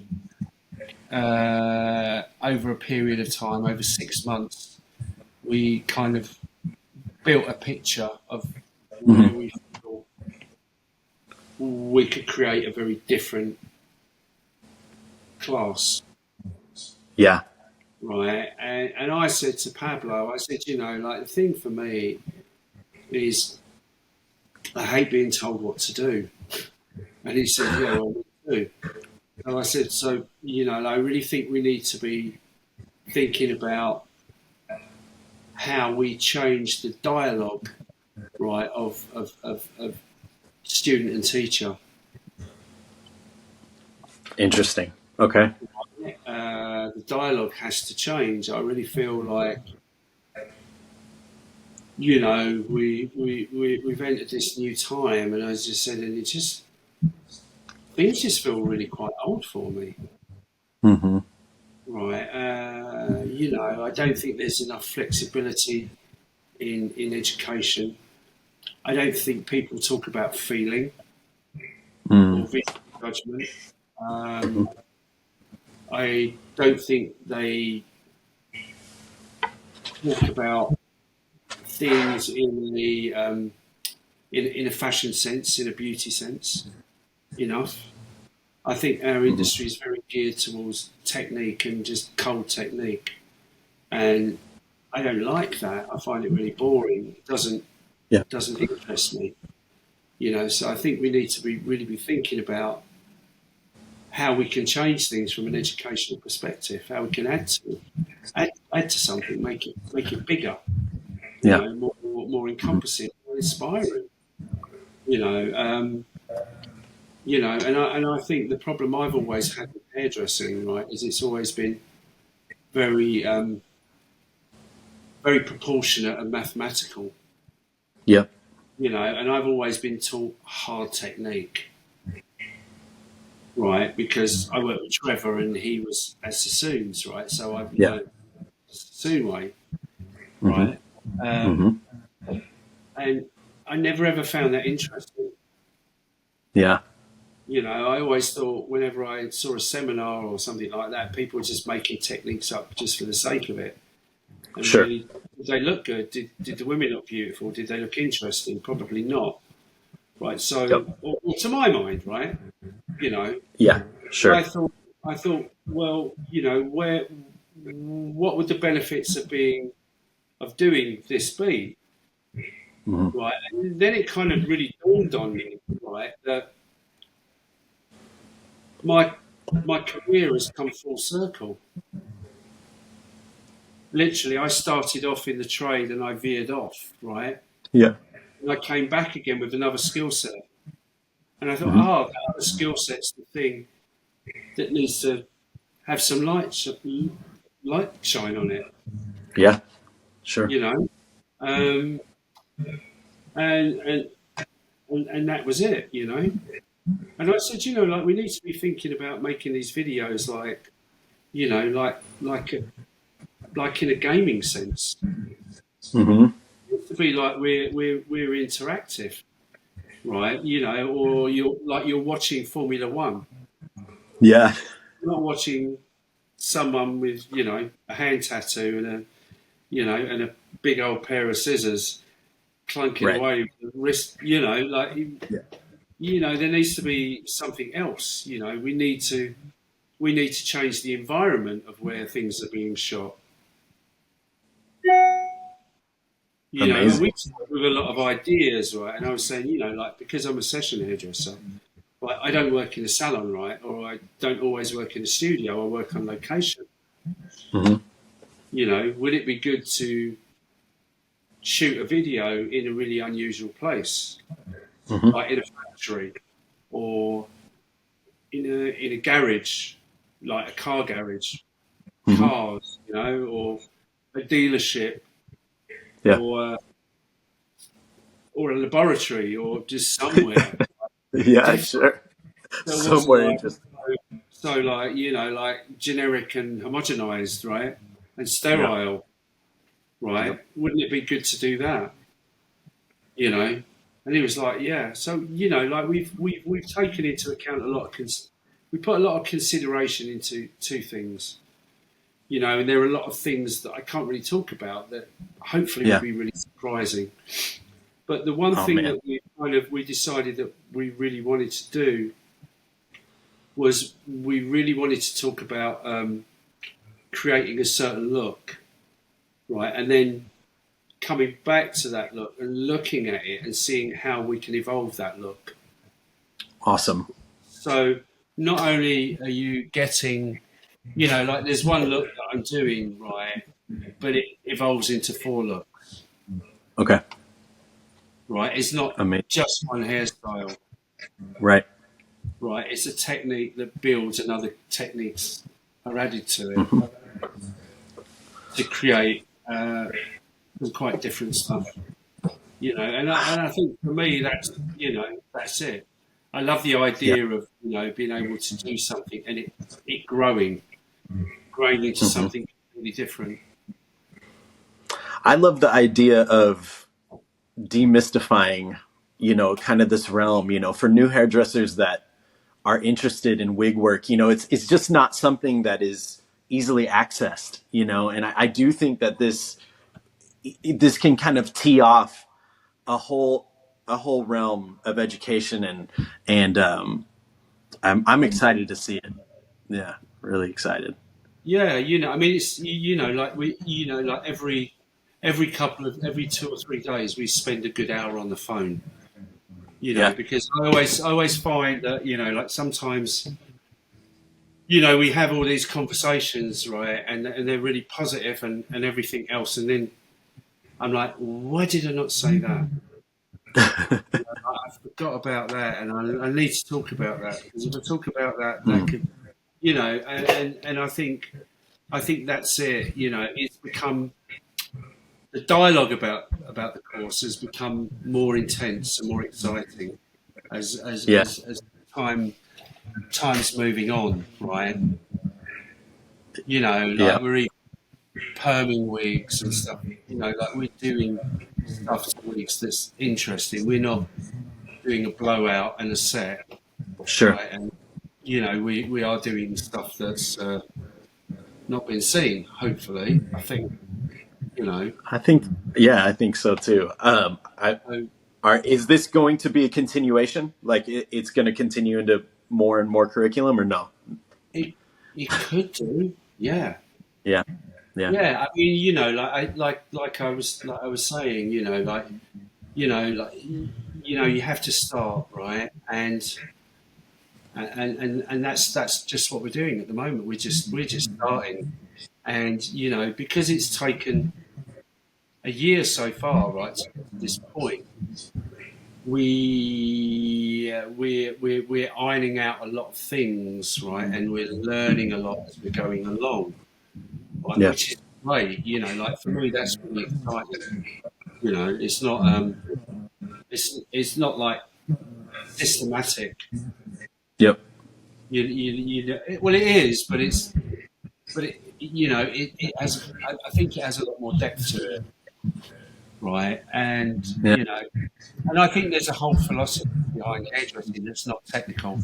over a period of time, over 6 months, we kind of built a picture of where we thought we could create a very different class. Yeah. Right. And I said to Pablo, I said, the thing for me is I hate being told what to do. And he said, yeah, well, me too. And I said, so, I really think we need to be thinking about how we change the dialogue, right, of student and teacher. Interesting. Okay. The dialogue has to change. I really feel like, we've entered this new time, and as I said, and things just feel really quite old for me. Mm-hmm. Right. I don't think there's enough flexibility in education. I don't think people talk about feeling or visual judgment. I don't think they talk about things in a fashion sense, in a beauty sense, enough. I think our industry is very geared towards technique and just cold technique, and I don't like that. I find it really boring. It doesn't interest me, So I think we need to really be thinking about how we can change things from an educational perspective, how we can add to something, make it bigger, more encompassing, more inspiring, and I think the problem I've always had with hairdressing, right, is it's always been very, very proportionate and mathematical. Yep. And I've always been taught hard technique, right, because I worked with Trevor and he was as Sassoons, right, so I've learned the Sassoon way, right, and I never ever found that interesting. Yeah. You know, I always thought whenever I saw a seminar or something like that, people were just making techniques up just for the sake of it. And Sure. really, did they look good? Did the women look beautiful? Did they look interesting? Probably not. Right. So, Yep. or to my mind, right, you know, Yeah. I Sure. thought, I thought, well, you know, what would the benefits of doing this be? Hmm. Right. And then it kind of really dawned on me, right, that my my career has come full circle. Literally, I started off in the trade and I veered off, right? Yeah. And I came back again with another skill set. And I thought, Hmm. oh, that other skill set's the thing that needs to have some light shine on it, Yeah. Sure. you know? Um, and, and, and that was it, you know? And I said, you know, like we need to be thinking about making these videos like, you know, like in a gaming sense. Hmm. It needs to be like we're interactive, right? You know, or you're watching Formula One. Yeah. You're not watching someone with a hand tattoo and a big old pair of scissors clunking Right. away with the wrist. Yeah. There needs to be something else. We need to change the environment of where things are being shot. And we Amazing. started with a lot of ideas, right? And I was saying, like because I'm a session hairdresser, right? I don't work in a salon, right? Or I don't always work in a studio. I work on location. Hmm. Would it be good to shoot a video in a really unusual place, Hmm. like in a factory or in a garage, like a car garage, Hmm. cars, or a dealership, Yeah. or or a laboratory, or just somewhere Yeah. different Sure. that wasn't Somewhere like interesting. like like generic and homogenized, right, and Yeah. sterile, right? Yep. Wouldn't it be good to do that? you know. And he was like, yeah. So like we've taken into account a lot of we put a lot of consideration into two things, and there are a lot of things that I can't really talk about that hopefully will Yeah. be really surprising. But the one Oh thing man. that we decided that we really wanted to do was we really wanted to talk about creating a certain look, right, and then coming back to that look and looking at it and seeing how we can evolve that look. Awesome. So not only are you getting, like there's one look that I'm doing, right, but it evolves into four looks, Okay. right? It's not Amazing. just one hairstyle, Right. right? It's a technique that builds and other techniques are added to it Hmm. to create some quite different stuff, and I think for me that's it. I love the Yeah. idea of being able to do something and it growing into Hmm. something completely different. I love the idea of demystifying, kind of this realm, for new hairdressers that are interested in wig work. It's just not something that is easily accessed, and I do think that this can kind of tee off a whole realm of education, and I'm excited to see it. Yeah, really excited. Yeah, I mean, it's like like every 2 or 3 days we spend a good hour on the phone. Yeah. Because I always find that like sometimes we have all these conversations, right, and they're really positive and everything else, and then I'm like, why did I not say that? I forgot about that, and I need to talk about that because if I talk about that, that Mm. could, and I think that's it. It's become the dialogue about the course has become more intense and more exciting Yeah. as time time's moving on, right? Yeah. Like we're even perming wigs and stuff. Like we're doing stuff to wigs that's interesting. We're not doing a blowout and a set, Sure. right? And we are doing stuff that's not been seen. Hopefully, I think I think, yeah, I think so too. So Is this going to be a continuation? Like it's going to continue into more and more curriculum, or no? it could do, yeah. Yeah, yeah, Yeah, I mean, like I was saying, you have to start, right? And that's just what we're doing at the moment. We're just starting, and because it's taken a year so far, right, to get to this point, we're ironing out a lot of things, right, and we're learning a lot as we're going along, right, yeah, which is great. Like for me, that's really exciting. It's not it's not like systematic. yep, Well, it is, but it has. I think it has a lot more depth to it, right? And yeah. and I think there's a whole philosophy behind hairdressing that's not technical.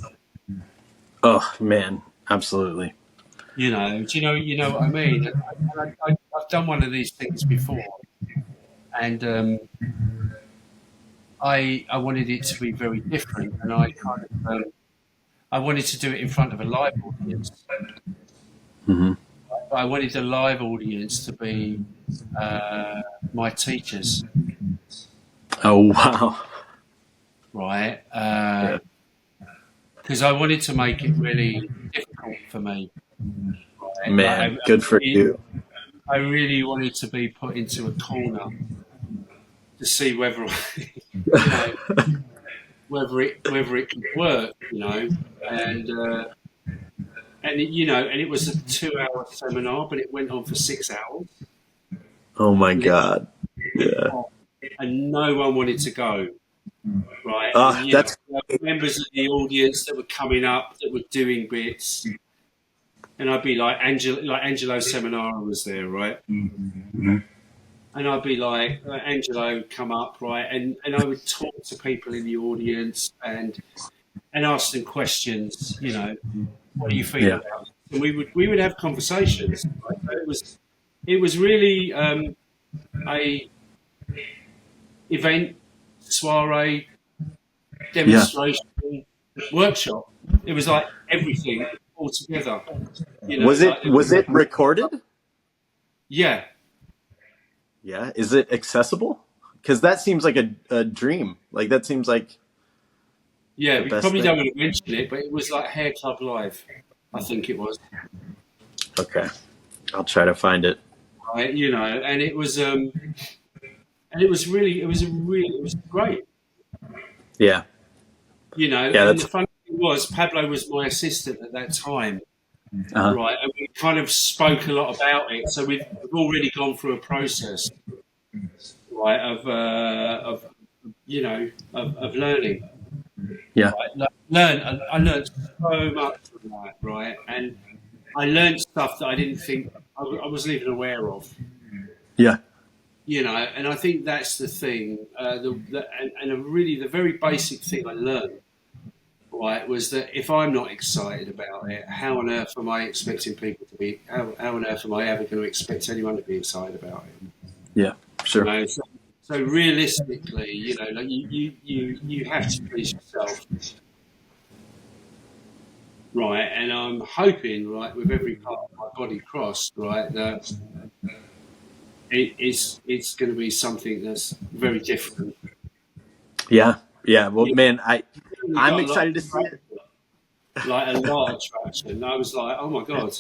Oh man, absolutely. Do you know what I mean? I've done one of these things before, and I wanted it to be very different, and I wanted to do it in front of a live audience. Hmm. But I wanted the live audience to be my teachers, Oh wow. right? Yeah, Because I wanted to make it really difficult for me. Right? Like man, good for you. I really wanted to be put into a corner to see whether, you know, whether it could work, and it was a 2 hour seminar, but it went on for 6 hours. Oh my And, it, God. Yeah. and no one wanted to go, right? And That's there were members of the audience that were coming up that were doing bits, and I'd be like, Angelo Seminara was there, right? Mhm. And I'd be like, Angelo, come up, right? And I would talk to people in the audience and ask them questions. What do you feel Yeah, about it? And we would have conversations. Right? So it was really a event, soiree, yeah. demonstration, workshop. It was like everything all together. Was it Like recorded? yeah, Yeah. Is it accessible? Because that seems like a dream. Like that seems like yeah. the We best probably thing. don't want to mention it, but it was like Hair Club Live. I think it was. Okay, I'll try to find it. Right, and it was great. Yeah, yeah. And the That's funny thing was, Pablo was my assistant at that time, uh right? And we kind of spoke a lot about it, so we've already gone through a process, right, of learning. yeah, Right? I learned so much from that, right? And I learned stuff that I didn't think I wasn't even aware of. yeah, And I think that's the thing. Really, the very basic thing I learned, right, was that if I'm not excited about it, how on earth am I expecting people to be? How on earth am I ever going to expect anyone to be excited about it? yeah. Sure. So realistically, like you have to please yourself, right? And I'm hoping, right, with every part of my body crossed, right, that it's going to be something that's very different. Yeah, yeah. Well, You man, really I'm got a lot of excited to see it. traction, like a lot of traction. I was like, oh my god,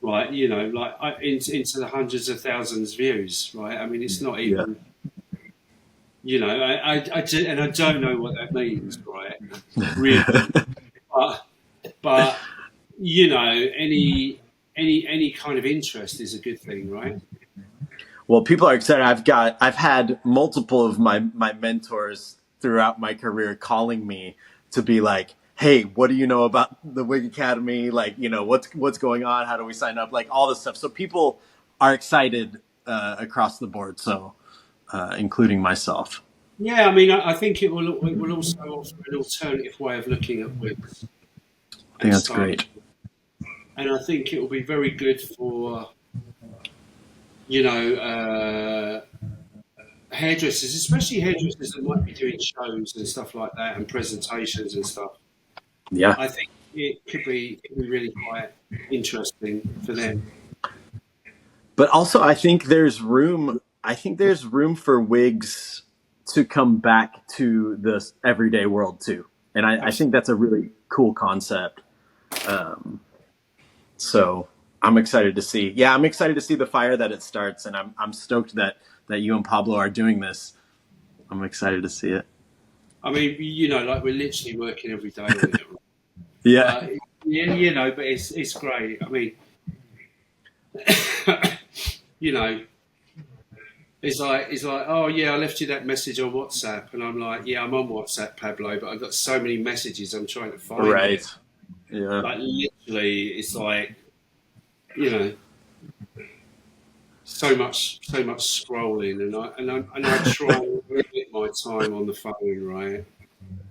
right? Like into the hundreds of thousands of views, right? I mean, it's not Yeah, even, and I don't know what that means, right? Really, but any kind of interest is a good thing, right? well, people are excited. I've had multiple of my mentors throughout my career calling me to be like, "Hey, what do you know about the Wig Academy? Like, what's going on? How do we sign up? Like all this stuff." So people are excited across the board. So, including myself. Yeah, I mean, I think it will also offer an alternative way of looking at wigs I think and that's styling, great. and I think it will be very good for you know hairdressers, especially hairdressers that might be doing shows and stuff like that and presentations and stuff. Yeah. I think it could be really quite interesting for them. But also, I think there's room. I think there's room for wigs to come back to the everyday world too, and I think Absolutely. that's a really cool concept. Um, so I'm excited to see. Yeah, I'm excited to see the fire that it starts, and I'm stoked that you and Pablo are doing this. I'm excited to see it. I mean, like we're literally working every day on it, Yeah. but yeah, but it's great. I mean, you know, it's like, oh yeah, I left you that message on WhatsApp, and I'm like, yeah, I'm on WhatsApp, Pablo, but I've got so many messages, I'm trying to find Right. it. Yeah. Like literally, it's like, you know, so much scrolling, and I try and limit my time on the phone, right?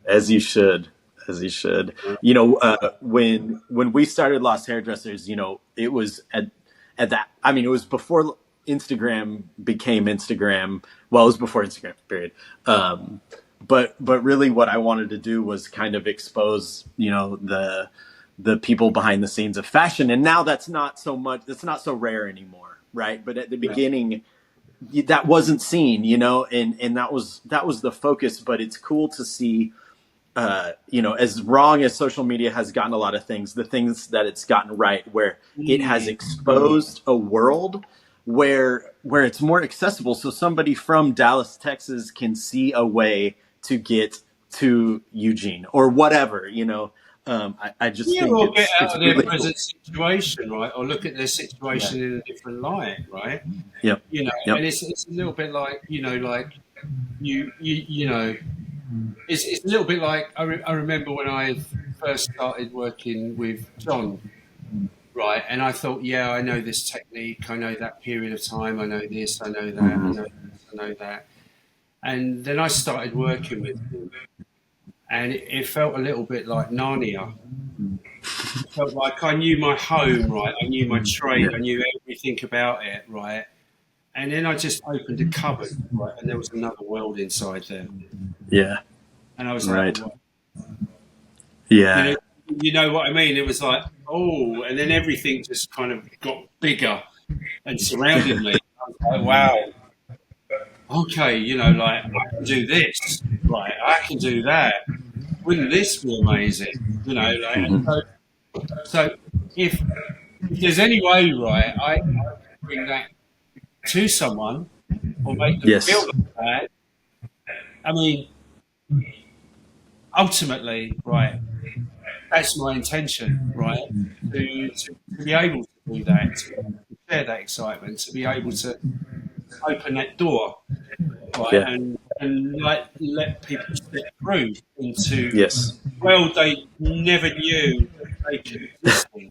As you should. As you should. When we started Lost Hairdressers, it was at that. I mean, it was before Instagram became Instagram. Well, it was before Instagram. Period. But really, what I wanted to do was kind of expose, the people behind the scenes of fashion, and now that's not so much. That's not so rare anymore, right? But at the Yeah, beginning, that wasn't seen, and that was the focus. But it's cool to see, as wrong as social media has gotten a lot of things, the things that it's gotten right, where it has mm, exposed a world where it's more accessible. So somebody from Dallas, Texas can see a way to get to Eugene or whatever, I just yeah, think or get it's out of their really cool. present situation, right? Or look at their Yeah. situation in a different light, right? Yep. And Yep. it's a little bit like like it's a little bit like I remember when I first started working with John, right? And I thought, yeah, I know this technique, I know that period of time, I know this, I know that, I Hmm. know this, I know that. And then I started working with him, and it felt a little bit like Narnia. It felt like I knew my home, right? I knew my trade, Yeah. I knew everything about it, right? And then I just opened a cupboard, right? And there was another world inside there. Yeah. And I was like, Right. oh, you know, Yeah. you know what I mean? It was like, oh, and then everything just kind of got bigger and surrounded me. I was like, wow, okay, like I can do this, right? I can do that. Wouldn't this be amazing? And Hmm. so if there's any way, right, I can bring that to someone or make them feel Yes. like that. I mean, ultimately, right, that's my intention, right? To be able to do that, to share that excitement, to be able to open that door, right, Yeah. and like let people step through into Yes. a world they never knew that they could exist in,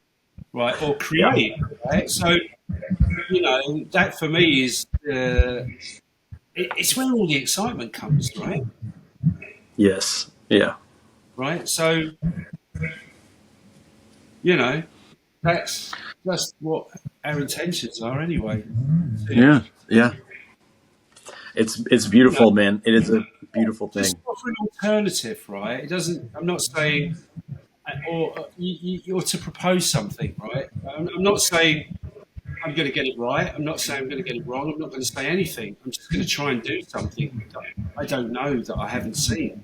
right, or Yeah. create, right. So that for me is it's where all the excitement comes, right, Yes. Yeah. right. So you know that's just what our intentions are anyway. To, Yeah. Yeah. It's you know, beautiful, man. It is a beautiful just thing. offer an alternative, right? It doesn't. I'm not saying, or to propose something, right? I'm not saying I'm going to get it right. I'm not saying I'm going to get it wrong. I'm not going to say anything. I'm just going to try and do something that I don't know, that I haven't seen,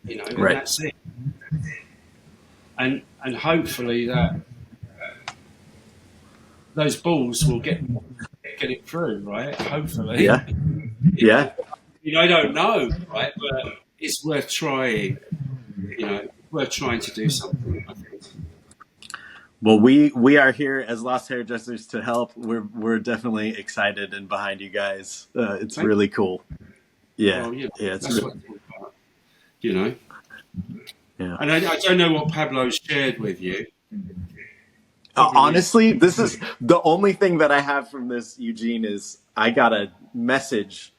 and Right. that's it. And hopefully that those balls will get it through, right? Hopefully, Yeah. Yeah. I don't know, right? But it's worth trying. Worth trying to do something. I think. Well, we are here as Lost Hairdressers to help. We're definitely excited and behind you guys. It's Thank really cool. Yeah. Well, Yeah. It's that's really, what it's all about, you know. yeah. And I don't know what Pablo shared with you. Probably, Honestly, this is the only thing that I have from this, Eugene, is I got a message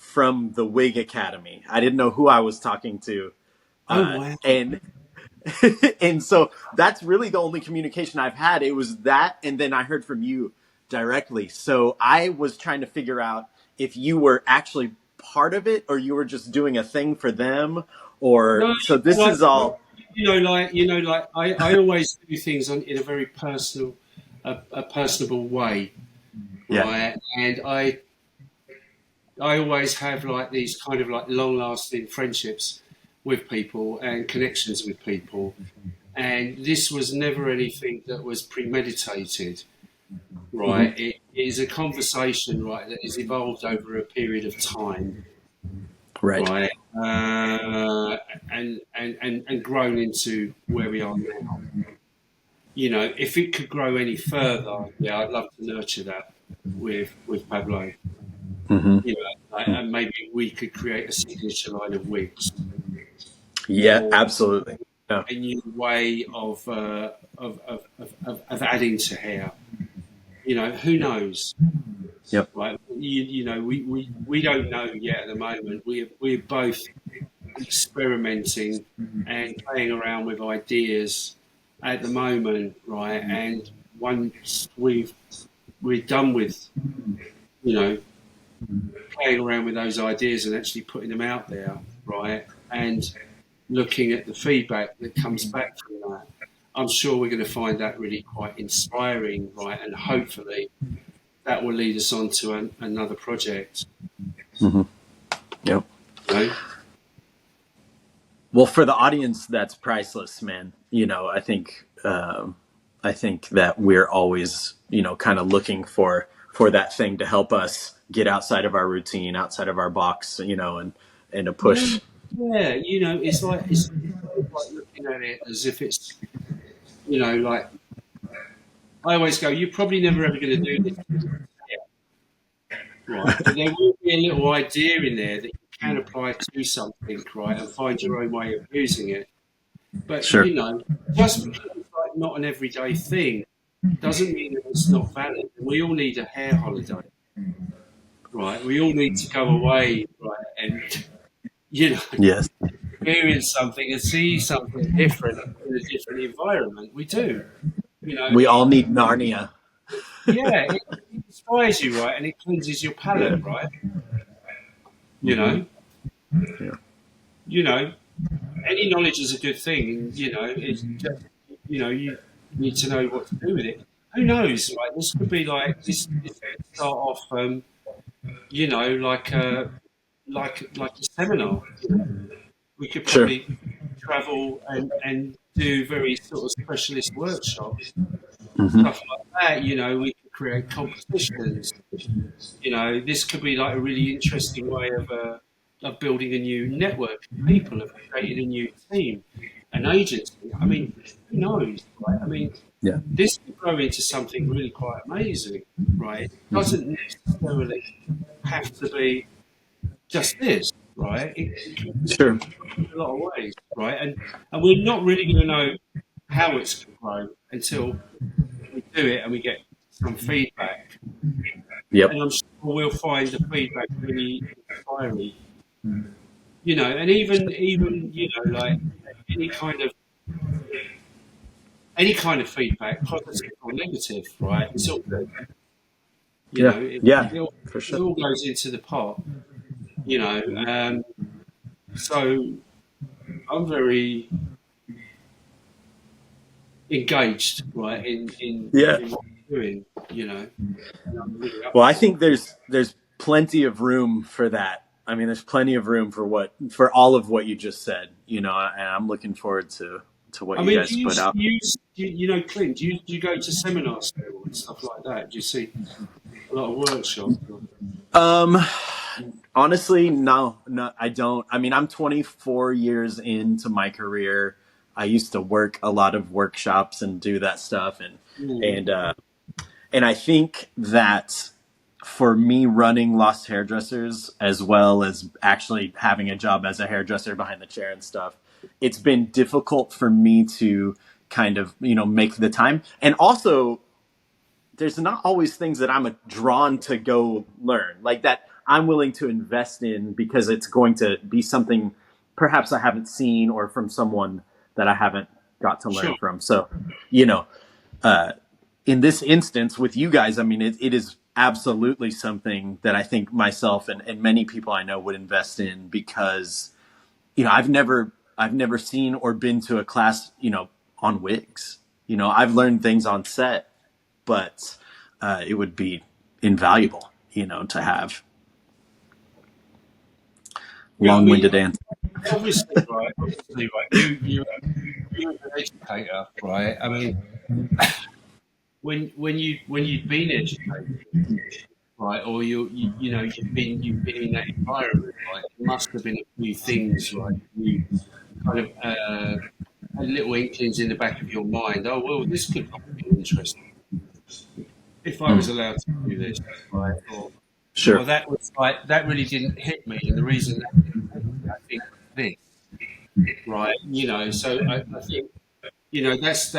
from the Wig Academy. I didn't know who I was talking to. Oh wow. And and so that's really the only communication I've had. It was that, and then I heard from you directly. So I was trying to figure out if you were actually part of it or you were just doing a thing for them, or No, so this like is all. I always do things in a very personal, a personable way, Yeah. right? And I always have like these kind of like long lasting friendships with people and connections with people. And this was never anything that was premeditated, right? Mm-hmm. It is a conversation, right, that has evolved over a period of time, Right. right? And grown into where we are now. You know, if it could grow any further, yeah, I'd love to nurture that with Pablo. Mm-hmm. You know, and maybe we could create a signature line of wigs Yeah, or absolutely. Yeah. a new way of adding to hair. You know, who knows? Yep. Right? You know, we don't know yet at the moment. We're both experimenting and playing around with ideas at the moment, right? And once we're done with, you know, playing around with those ideas and actually putting them out there, right? And looking at the feedback that comes back from that, I'm sure we're going to find that really quite inspiring, right? And hopefully that will lead us on to another project. Mm-hmm. Yep. You know? Well, for the audience, that's priceless, man. I think that we're always, kind of looking for that thing to help us get outside of our routine, outside of our box, and to Yeah, push. yeah. You know, it's like looking at it as if it's, you know, like I always go, you're probably never ever going to do this, right? But there will be a little idea in there that you can apply to something, right, and find your own way of using it. But Sure. you know, just because it's like not an everyday thing doesn't mean that it's not valid. We all need a hair holiday, right? We all need to go away, right, and you know, Yes. experience something and see something different in a different environment. We do, you know. We all need Narnia. Yeah, it inspires you, right, and it cleanses your palate, right? You Mm-hmm. know, Yeah. you know, any knowledge is a good thing, and you know, it's just, you know, you need to know what to do with it. Who knows? Like this could be like this could start off, you know, like a seminar. We could Sure. probably travel and do very sort of specialist workshops, Mm-hmm. stuff like that. You know, we could create competitions. You know, this could be like a really interesting way of building a new network of people, of creating a new team, an agency. I mean, who knows, right? I mean, Yeah. this could grow into something really quite amazing, right? It doesn't necessarily have to be just this, right? It can Sure. in a lot of ways, right? And we're not really going to know how it's going to grow until we do it and we get some feedback. Yep. And I'm sure we'll find the feedback really inspiring. You know, and even you know, like any kind of any kind of feedback, positive or negative, right? It's all good. You Yeah. know, Yeah. For it sure. all goes into the pot. You know, so I'm very engaged, right, Yeah. in what I'm doing. You know, and I'm really up Well, I for it. think there's plenty of room for that. I mean, there's plenty of room for all of what you just said. And I'm looking forward to what I you mean, guys put out. you know, Clint, do you go to seminars still and stuff like that? Do you see a lot of workshops? Um, Honestly, no, I don't. I mean, I'm 24 years into my career. I used to work a lot of workshops and do that stuff, and Mm. and uh, and I think that for me running Lost Hairdressers as well as actually having a job as a hairdresser behind the chair and stuff, it's been difficult for me to kind of, make the time. And also there's not always things that I'm drawn to go learn like that. I'm willing to invest in because it's going to be something perhaps I haven't seen or from someone that I haven't got to learn Sure. from. So, you know, uh, in this instance with you guys, I mean, it is absolutely something that I think myself and many people I know would invest in because, you know, I've never seen or been to a class, you know, on wigs. You know, I've learned things on set, but it would be invaluable, you know, to have. Yeah, I mean, Long-winded answer. obviously, right. You're an educator, right? I mean, when you've been educated, right, or you know you've been in that environment, right? There must have been a few things, right? You kind of had little inklings in the back of your mind. Oh well, this could be interesting if I was Mm, allowed to do this, right? Or sure. that was like that really didn't hit me, and the reason that didn't hit me, I think, was this, right? You know, so I think you know that's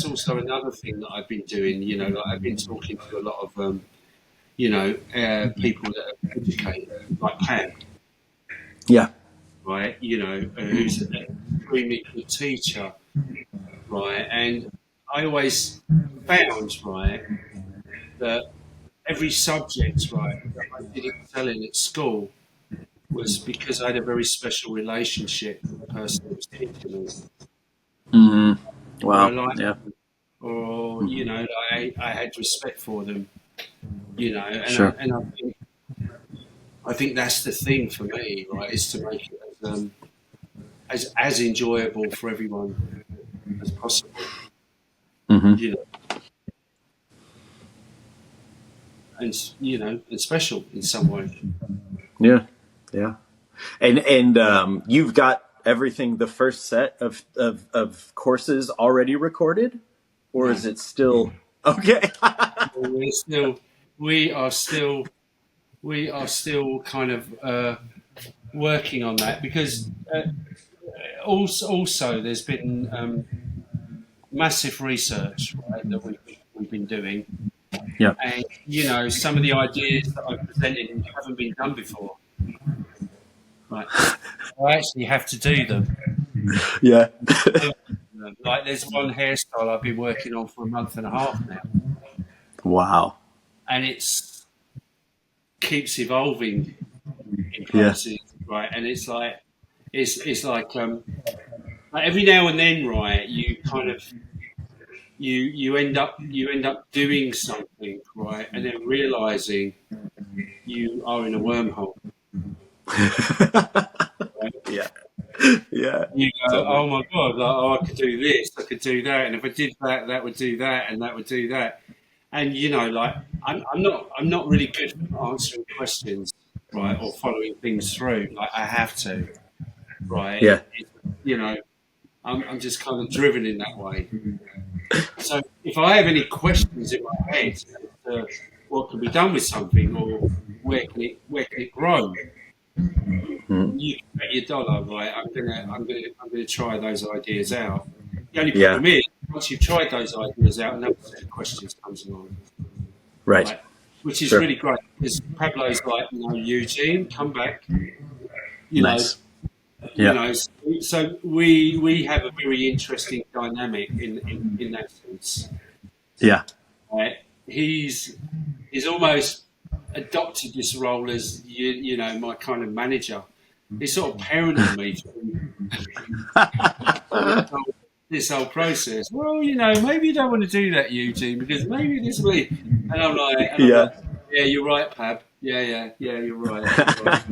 also another thing that I've been doing. You know, like I've been talking to a lot of you know people that are educated, like Pam, Yeah. right? You know, who's an extremely good teacher, right? And I always found, right, that every subject, right, that I did excel in at school was because I had a very special relationship with the person who was teaching me, Mm, or I wow. liked Yeah. them, or you Mhm. know, I had respect for them, you know, Sure. and I think that's the thing for me, right, is to make it as enjoyable for everyone as possible, Hmm. you know, and you know, and special in some way. Yeah. Yeah. And you've got everything, the first set of courses already recorded, or No, is it still okay? we're still, we are still, we are still kind of working on that because also there's been massive research, right, that we've been doing, Yeah. and you know, some of the ideas that I've presented haven't been done before, right? I actually have to do them. Yeah. Like there's one hairstyle I've been working on for a month and a half now, Wow. and it's keeps evolving in Yeah. places, right? And it's like it's like every now and then, right? You kind of you end up doing something, right, and then realizing you are in a wormhole. Right? Yeah. Yeah. You go, Totally. oh my god, like, oh, I could do this, I could do that, and if I did that, that would do that, and that would do that. And you know, like I'm not really good at answering questions, right, or following things through. Like I have to, right? Yeah. You know, I'm just kind of driven in that way. So if I have any questions in my head as to what can be done with something or where can it grow, Mm. you can bet your dollar, right? I'm gonna try those ideas out. The only Yeah. problem is once you've tried those ideas out, another set of questions comes along, Right. right? Which is Sure. really great because Pablo's like, you know, Eugene, come back, you know, Nice. you Yeah. know. So we have a very interesting dynamic in that sense. Yeah. Right? He's almost adopted this role as you know my kind of manager. He's sort of parenting me through this whole process. Well, you know, maybe you don't want to do that, Eugene, because maybe this week. And I'm like, Yeah. yeah, you're right, Pab. Yeah, you're right. You're right.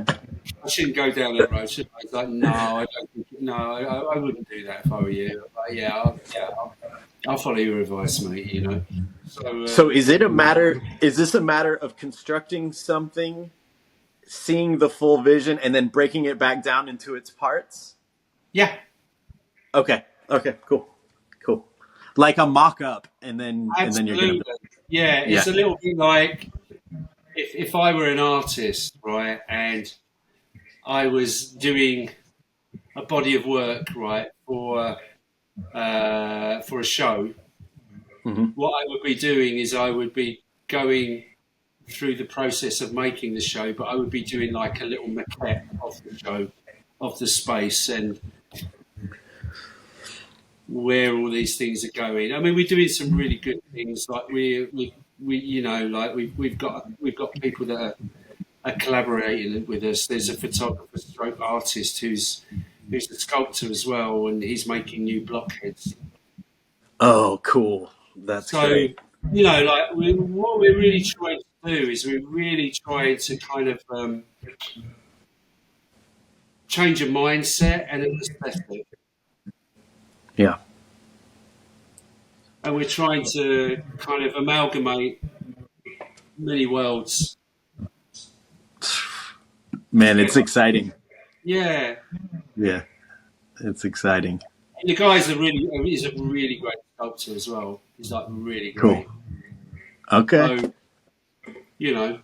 I shouldn't go down that road, should I? It's like, no, I don't think, no, I wouldn't do that if I were you. But I'll follow your advice, mate. You know. So So is this a matter of constructing something, seeing the full vision, and then breaking it back down into its parts? yeah, Okay. Okay. Cool. Cool. Like a mock up, and then you're gonna absolutely. build. Yeah, Yeah. it's a little bit like if I were an artist, right, and I was doing a body of work, right, for a show. Hmm. What I would be doing is I would be going through the process of making the show, but I would be doing like a little maquette of the show, of the space, and where all these things are going. I mean, we're doing some really good things. Like we you know, like we've got people that are collaborating with us. There's a photographer, stroke artist who's a sculptor as well, and he's making new blockheads. Oh, cool. That's So, great. you know, like what we're really trying to do is we're really trying to kind of change a mindset and an aesthetic. Yeah. And we're trying to kind of amalgamate many worlds Man, it's together. exciting. Yeah. Yeah, it's exciting. And the guy's he's a really great sculptor as well. He's like really Cool. great. Okay. So, you know,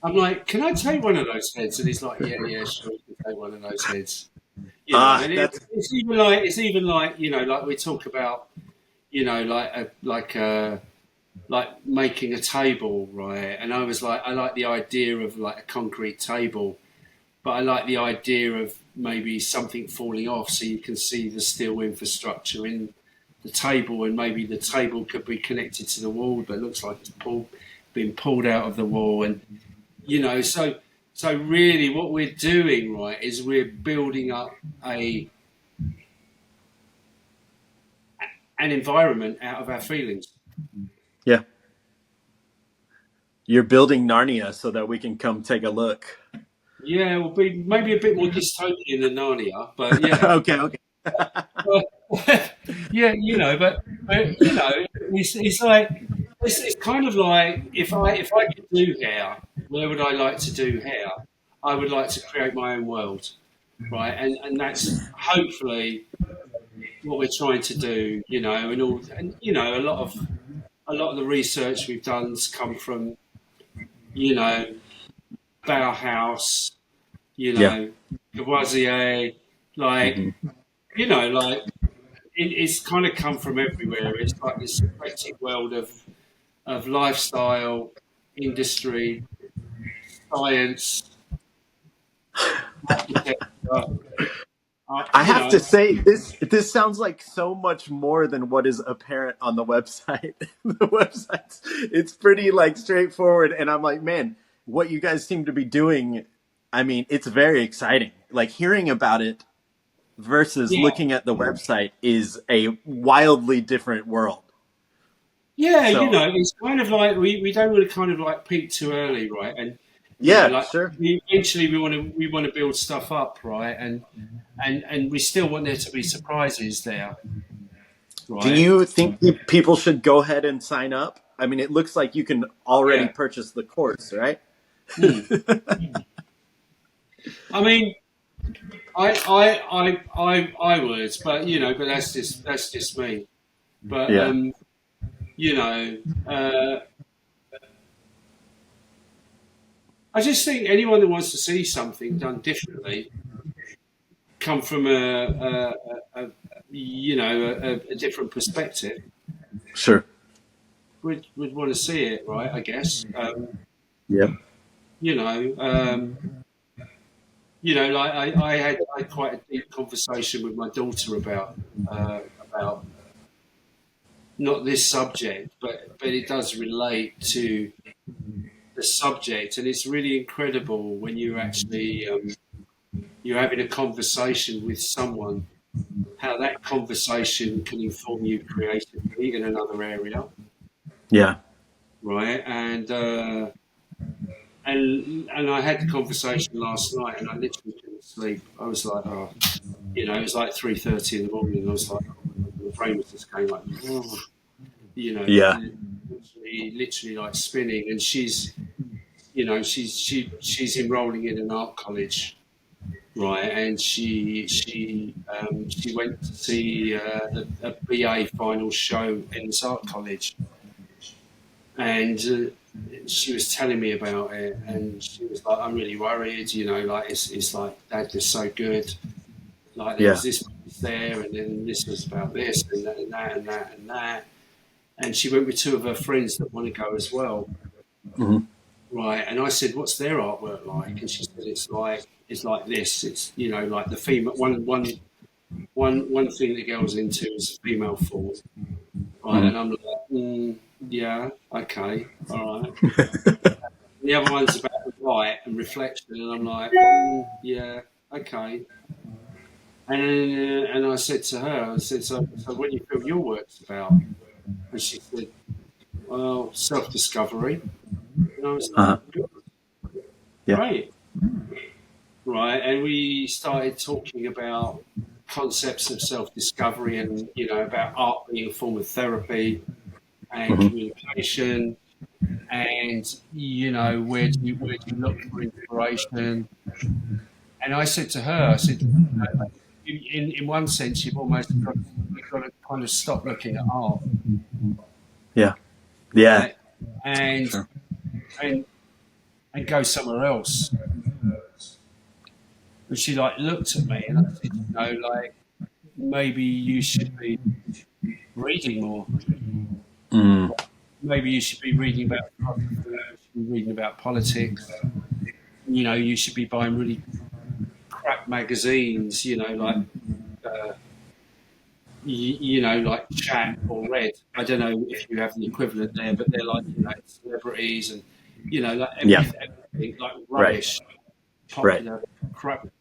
I'm like, can I take one of those heads? And he's like, yeah, yeah, sure, you can take one of those heads. You know, and That's it's even like, you know, like we talk about, you know, like making a table, right? And I was like, I like the idea of like a concrete table, but I like the idea of maybe something falling off so you can see the steel infrastructure in the table, and maybe the table could be connected to the wall, but it looks like it's been pulled out of the wall. And, you know, so really what we're doing, right, is we're building up an environment out of our feelings. yeah. You're building Narnia so that we can come take a look. Yeah, it'll be maybe a bit more dystopian than Narnia, but yeah. Okay, okay. Yeah, you know, but you know, it's like it's kind of like if I could do hair, where would I like to do hair? I would like to create my own world, right? And that's hopefully what we're trying to do, you know, and you know, a lot of the research we've done's come from, you know, Bauhaus, you Yeah. know, Lavoisier, like, Hmm. you know, like it's kind of come from everywhere. It's like this eclectic world of lifestyle, industry, science, architecture. I You have to know, say this sounds like so much more than what is apparent on the website. The website's it's pretty like straightforward, and I'm like, man, what you guys seem to be doing, I mean, it's very exciting. Like hearing about it versus yeah, looking at the website is a wildly different world. yeah. You So, know, it's kind of like we don't want to kind of like peak too early, right? And you know, yeah, like sure. eventually we want to build stuff up, right? And we still want there to be surprises there, Do right? you think people should go ahead and sign up? I mean, it looks like you can Oh already yeah. purchase the course, right? Hmm. I mean, I would, but you know, but that's just me. But Yeah. you know, I just think anyone that wants to see something done differently, come from a you know a different perspective, Sure. would want to see it, right? I guess. Yep. You know, like I had quite a deep conversation with my daughter about not this subject, but it does relate to the subject, and it's really incredible when you actually you're having a conversation with someone, how that conversation can inform you creatively in another area, Yeah. right? And I had the conversation last night, and I literally couldn't sleep. I was like, oh, you know, it was like 3:30 in the morning. And I was like, oh my God, the brain was just going like, you know, Yeah. literally like spinning. And she's, you know, she's enrolling in an art college, right? And she went to see a BA final show in this art college, and she was telling me about it, and she was like, "I'm really worried, you know, like it's like Dad is so good, like there was Yeah. this piece there, and then this was about this and that and that and that and that." and she went with 2 of her friends that want to go as well. Mm-hmm. Right, and I said, "What's their artwork like?" And she said, "It's like this. It's like the female one thing the girl's into is female form." Right, Mm-hmm. and I'm like, "Yeah, okay, all right." The other one's about the light and reflection, and I'm like, "Yeah, okay." And I said to her, I said, "So what do you feel your work's about?" And she said, "Well, self-discovery." And I was like, Uh-huh. "Good, Yeah. great." Right, and we started talking about concepts of self-discovery and about art being a form of therapy and Mm-hmm. communication, and where do you look for inspiration? And I said to her, I said, in one sense, you've got to kind of stop looking at art, Yeah. Yeah. right, and Sure. and and go somewhere else. And she looked at me, and I said, like maybe you should be reading more. Mm. Maybe you should be reading about philosophy. You should be reading about politics. You should be buying really crap magazines. Uh, like Chat or Red. I don't know if you have the equivalent there, but they're like celebrities and like Yeah. everything like Right. rubbish, Right. popular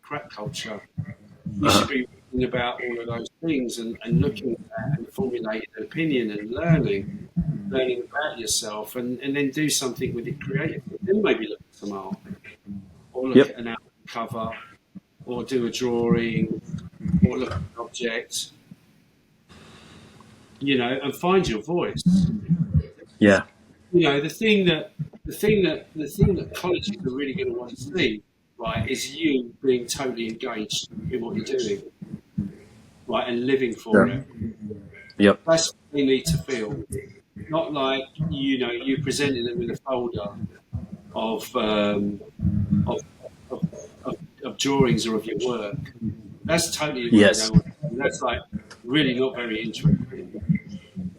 crap culture. You should Uh-huh. be reading about all of those things and looking at that and formulating an opinion and learning about yourself, and then do something with it creatively. Then maybe look at some art, or look Yep. at an album cover, or do a drawing, or look at an object, and find your voice. Yeah. The thing that colleges are really going to want to see, right, is you being totally engaged in what you're doing, right, and living for Sure. it. Yep. That's what they need to feel. Not like you presenting them with a folder of of, of, of drawings or of your work. That's totally what they Yes. don't want. That's like really not very interesting.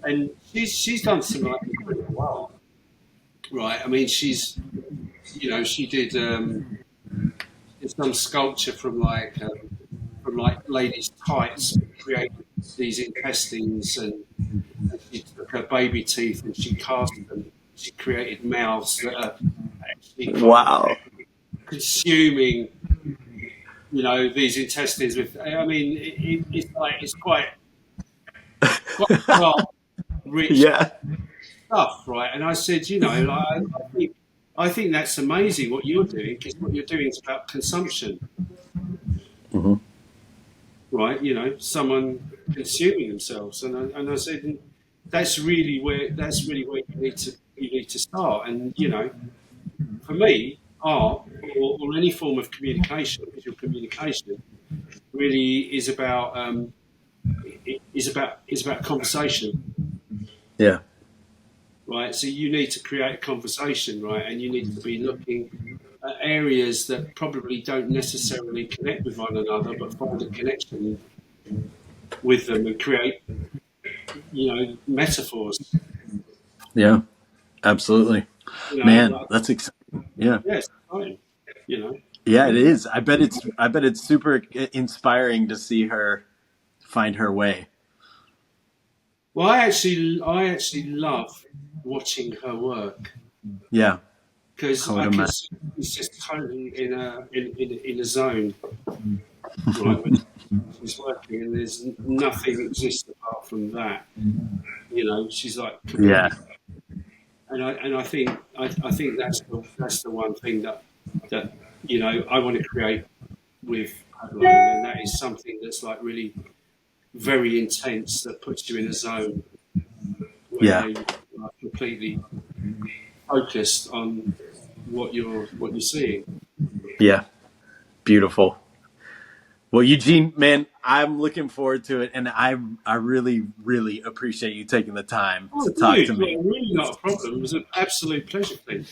And she's done some incredible art, right? I mean, she did some sculpture from ladies' tights, created these intestines, and she took her baby teeth and she cast them. She created mouths that are actually kind of Wow. consuming, these intestines. I mean, it's quite craft rich Yeah. stuff, right? And I said, I think that's amazing what you're doing, because what you're doing is about consumption, Mm-hmm. right? Someone consuming themselves, and I said that's really where you need to start. And for me, art or any form of communication, visual communication, really is about conversation, Yeah. right? So you need to create a conversation, right? And you need to be looking at areas that probably don't necessarily connect with one another, but find a connection with them and create, metaphors. Yeah. Absolutely. Man, Like, that's exciting. Yeah. yeah, it's exciting, you know. Yeah, it is. I bet it's super inspiring to see her find her way. Well, I actually love watching her work, Yeah. because I would I can imagine. see she's just totally in a zone, right? When she's working, and there's nothing exists apart from that. She's like Yeah. completely. And I think that's the one thing that I want to create with Adeline, and that is something that's like really very intense, that puts you in a zone Yeah. where you are completely focused on what you're seeing. Yeah. Beautiful. Well, Eugene, man, I'm looking forward to it, and I really, really appreciate you taking the time Oh, to talk to dude, me. really not a problem. It was an absolute pleasure, Clint.